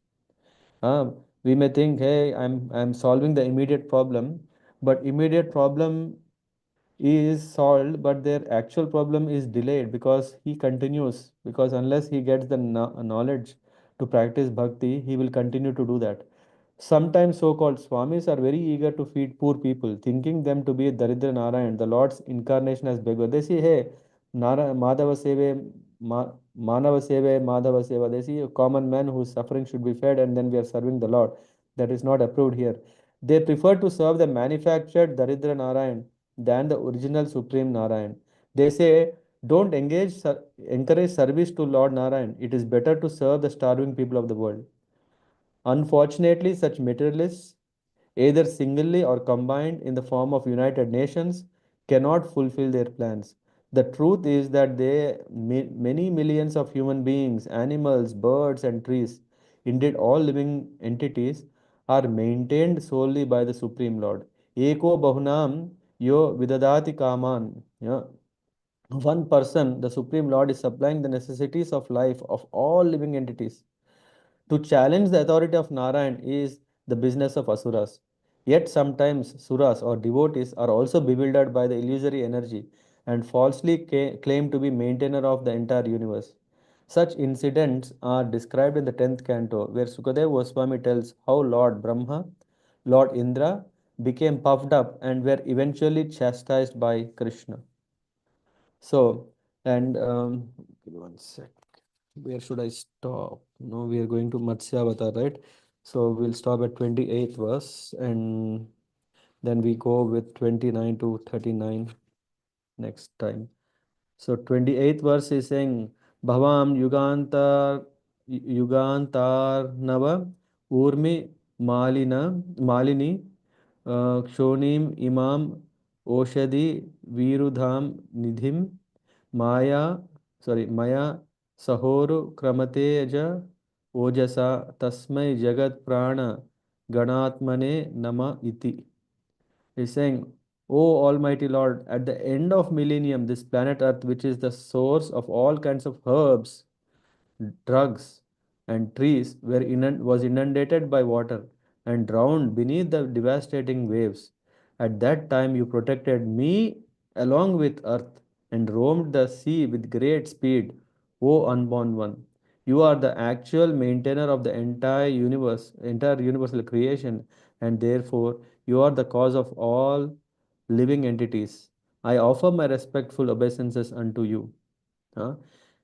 We may think, hey, I'm solving the immediate problem, but immediate problem is solved, but their actual problem is delayed because he continues. Because unless he gets the knowledge to practice bhakti, he will continue to do that. Sometimes so-called swamis are very eager to feed poor people, thinking them to be Daridra Narayan, the Lord's incarnation as beggar. They say, hey, Madhava Seve, Manava Seve, Madhava Seva. They see a common man whose suffering should be fed, and then we are serving the Lord. That is not approved here. They prefer to serve the manufactured Daridra Narayan than the original Supreme Narayan. They say, don't encourage service to Lord Narayan. It is better to serve the starving people of the world. Unfortunately, such materialists, either singly or combined in the form of United Nations, cannot fulfill their plans. The truth is that many millions of human beings, animals, birds, and trees, indeed all living entities, are maintained solely by the Supreme Lord. Eko bahunam yo vidadati kaman. Yeah. One person, the Supreme Lord, is supplying the necessities of life of all living entities. To challenge the authority of Narayan is the business of asuras. Yet sometimes suras or devotees are also bewildered by the illusory energy and falsely claim to be maintainer of the entire universe. Such incidents are described in the 10th canto, where Sukadeva Goswami tells how Lord Brahma, Lord Indra became puffed up and were eventually chastised by Krishna. So, and give me one sec. Where should I stop? No, we are going to Matsya Avatar, right? So we'll stop at 28th verse and then we go with 29 to 39 next time. So 28th verse is saying, Bhavam Yugantar Nava Urmi Malini Kshonim Imam Oshadi Virudham Nidhim Maya, Maya Sahoru Kramateja Ojasa Tasmai Jagat Prana Ganatmane Nama Iti. He's saying, O Almighty Lord, at the end of millennium, this planet Earth, which is the source of all kinds of herbs, drugs, and trees, was inundated by water and drowned beneath the devastating waves. At that time, you protected me along with earth and roamed the sea with great speed, O unborn one. You are the actual maintainer of the entire universal creation, and therefore you are the cause of all living entities. I offer my respectful obeisances unto you. Huh?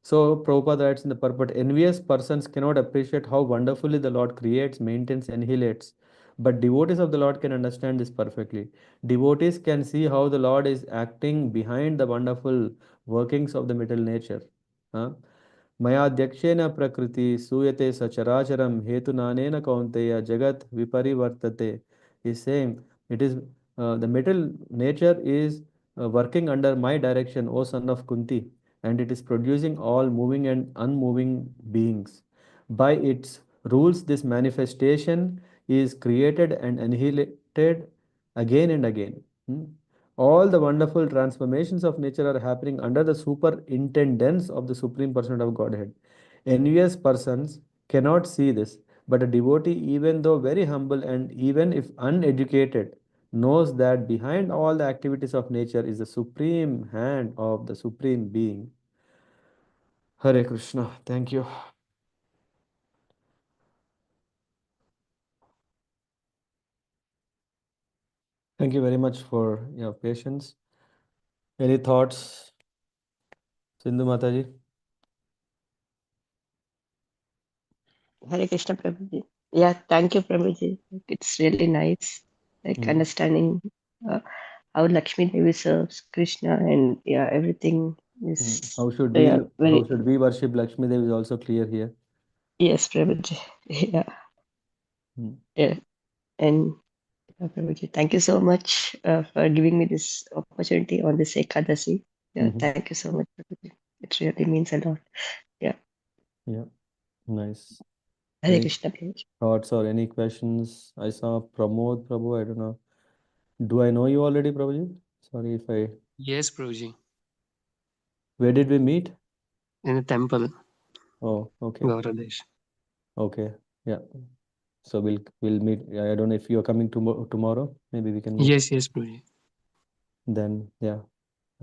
So Prabhupada writes in the purport, envious persons cannot appreciate how wonderfully the Lord creates, maintains, annihilates. But devotees of the Lord can understand this perfectly. Devotees can see how the Lord is acting behind the wonderful workings of the material nature. Huh? मयाध्यक्षेण प्रकृति सूयते सचराचरम हेतुनानेन कौन्तेय जगत विपरिवर्तते is saying it is the material nature is working under my direction, O son of Kunti, and it is producing all moving and unmoving beings. By its rules, this manifestation is created and annihilated again and again. Hmm? All the wonderful transformations of nature are happening under the superintendence of the Supreme Person of Godhead. Envious persons cannot see this, but a devotee, even though very humble and even if uneducated, knows that behind all the activities of nature is the supreme hand of the Supreme Being. Hare Krishna. Thank you. Thank you very much for your patience. Any thoughts, Sindhu Mataji? Hare Krishna, Prabhuji. Yeah, thank you, Prabhuji. It's really nice, like understanding uh, how Lakshmi Devi serves Krishna, and yeah, everything is How should yeah, very we worship Lakshmi Devi is also clear here. yes, Prabhuji. Yeah, Hmm. yeah, and Prabhuji, thank you so much for giving me this opportunity on this Ekadasi. Yeah, thank you so much, Prabhuji. It really means a lot. Yeah, Yeah, nice. Hare Any Krishna, Prabhuji. thoughts or any questions? I saw Pramod Prabhu. I don't know. Do I know you already, Prabhuji? Sorry if I. Yes, Prabhuji. Where did we meet? In the temple, Oh, okay. Gauradesh. Okay. Yeah. So we'll meet. I don't know if you're coming tomorrow. Maybe we can meet. Yes, Prabhuji. Then yeah.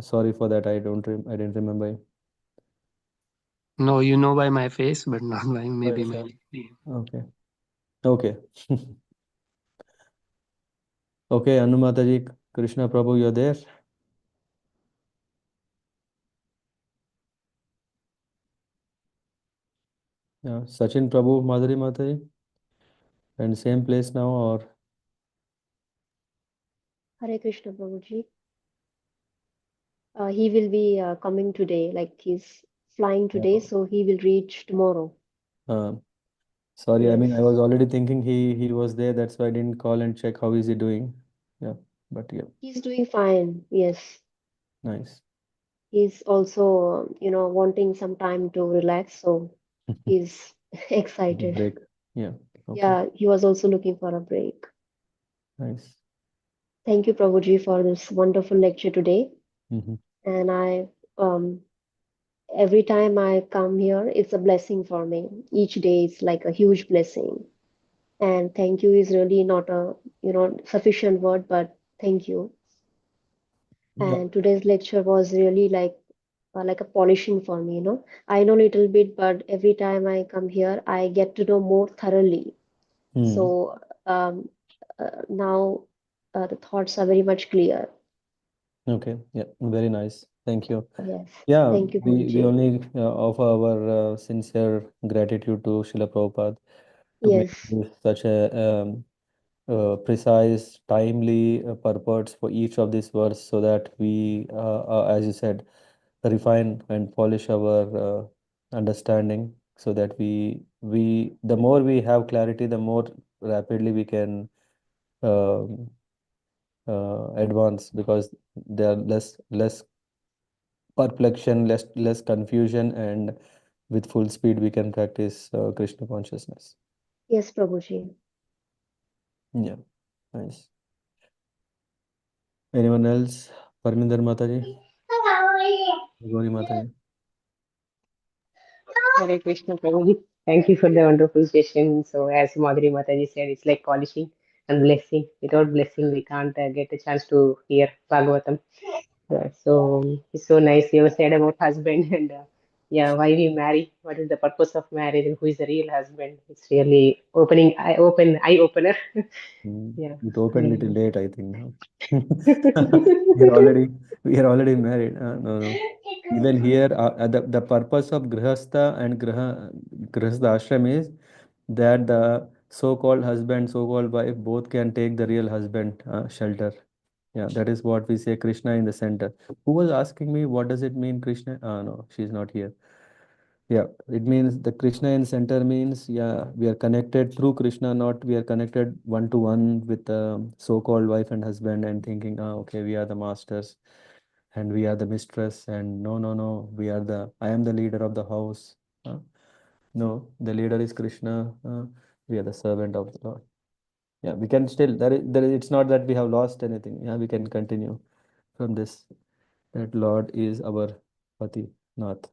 Sorry for that. I didn't remember you. No, you know by my face, but not by Oh, maybe sure. my name. Okay. Okay. Okay, Anumataji, Krishna Prabhu, you're there? Yeah. Sachin Prabhu, Madhuri Mataji. And same place now or? Hare Krishna Prabhuji. He will be coming today, like he's flying today, so he will reach tomorrow. Sorry, I mean, Yes. I was already thinking he was there. That's why I didn't call and check how is he doing. Yeah, but yeah, He's doing fine. Yes. nice. He's also, wanting some time to relax, so he's The excited. break. Yeah, okay, Yeah, he was also looking for a break. nice. Thank you, Prabhuji, for this wonderful lecture today. Mm-hmm. And um, every time I come here, it's a blessing for me. Each day is like a huge blessing. And thank you is really not a, sufficient word, but thank you. Yeah. And today's lecture was really like a polishing for me. I know little bit, but every time I come here, I get to know more thoroughly. Hmm. So now the thoughts are very much clear. Okay. Yeah. Very nice. Thank you. Yes. Yeah, Thank you, we Prabhuji. only offer our sincere gratitude to Srila Prabhupada to make Yes. this such a precise, timely purports for each of these verse, so that we, as you said, refine and polish our understanding, so that we the more we have clarity, the more rapidly we can um advance, because there are less perplexion, less confusion, and with full speed we can practice Krishna consciousness. Yes, Prabhuji. Yeah, nice. Anyone else? Parminder Mataji, Gauri Mataji. Hare Krishna Prabhuji. Thank you for the wonderful session. So, as Madhuri Mataji said, it's like polishing and blessing. Without blessing, we can't get a chance to hear Bhagavatam. So, it's so nice. You said about husband and yeah, why we marry, what is the purpose of marriage, and who is the real husband. It's really eye opener. Yeah. It opened little Mm. late, I think. Now. We are already we are already married. No, no. Even here, the purpose of grihastha and grihastha ashram is that the so-called husband, so-called wife, both can take the real husband shelter. Yeah, that is what we say. Krishna in the center. Who was asking me what does it mean, Krishna? No, she's not here. Yeah, it means the Krishna in center means, yeah, we are connected through Krishna, not we are connected one to one with the so-called wife and husband and thinking, okay, we are the masters and we are the mistress, and no, no, no, I am the leader of the house. Uh, no, the leader is Krishna. We are the servant of the Lord. Yeah, we can still, it's not that we have lost anything. Yeah, we can continue from this, that Lord is our Pati, Nath.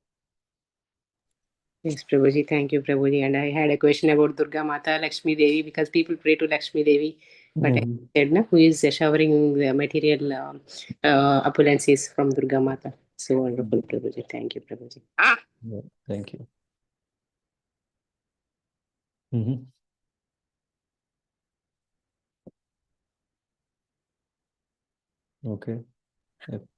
Yes, Prabhuji. Thank you, Prabhuji. And I had a question about Durga Mata, Lakshmi Devi, because people pray to Lakshmi Devi. But I Mhm. said, no, who is showering the material opulences from Durga Mata. So wonderful, Prabhuji. Thank you, Prabhuji. Yeah, thank you. Mhm. Okay.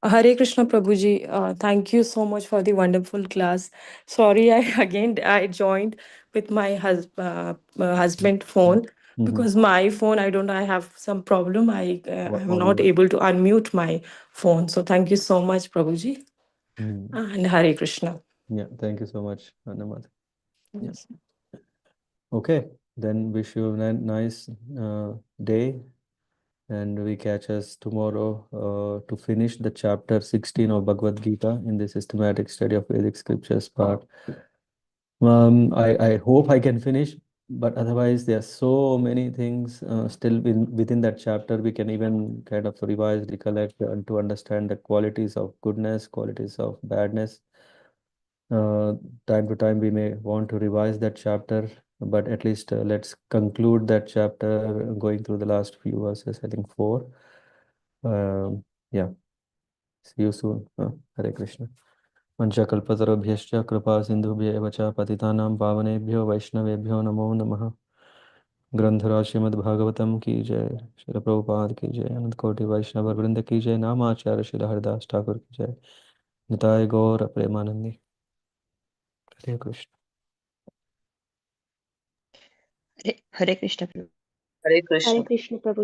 Hare Krishna Prabhuji, thank you so much for the wonderful class. Sorry, I joined with my husband phone because my phone I have some problem. I am not able to unmute my phone. So thank you so much, Prabhuji, and Hare Krishna. Yeah, thank you so much, Annamat. Yes. Okay, then wish you a nice day, and we catch us tomorrow to finish the chapter 16 of Bhagavad Gita in the systematic study of Vedic scriptures part. I hope I can finish, but otherwise there are so many things still within that chapter. We can even kind of revise, recollect, and to understand the qualities of goodness, qualities of badness. Time to time we may want to revise that chapter, but at least let's conclude that chapter going through the last few verses, I think 4. Yeah, see you soon. Hare Krishna. Vanchakalpatarabhyascha kripa sindhubhya च पतितानां पावनेभ्यो वैष्णवेभ्यो नमो नमः. ग्रंथराज श्रीमद्भागवतम की जय, श्रील प्रभुपाद की जय, अनंत कोटि वैष्णव वृंद की जय, नामाचार्य श्रील हरिदास ठाकुर की जय, निताय गौर प्रेमानंदी. हरे Krishna. Hare Krishna. Hare Hare Krishna. Krishna Prabhu.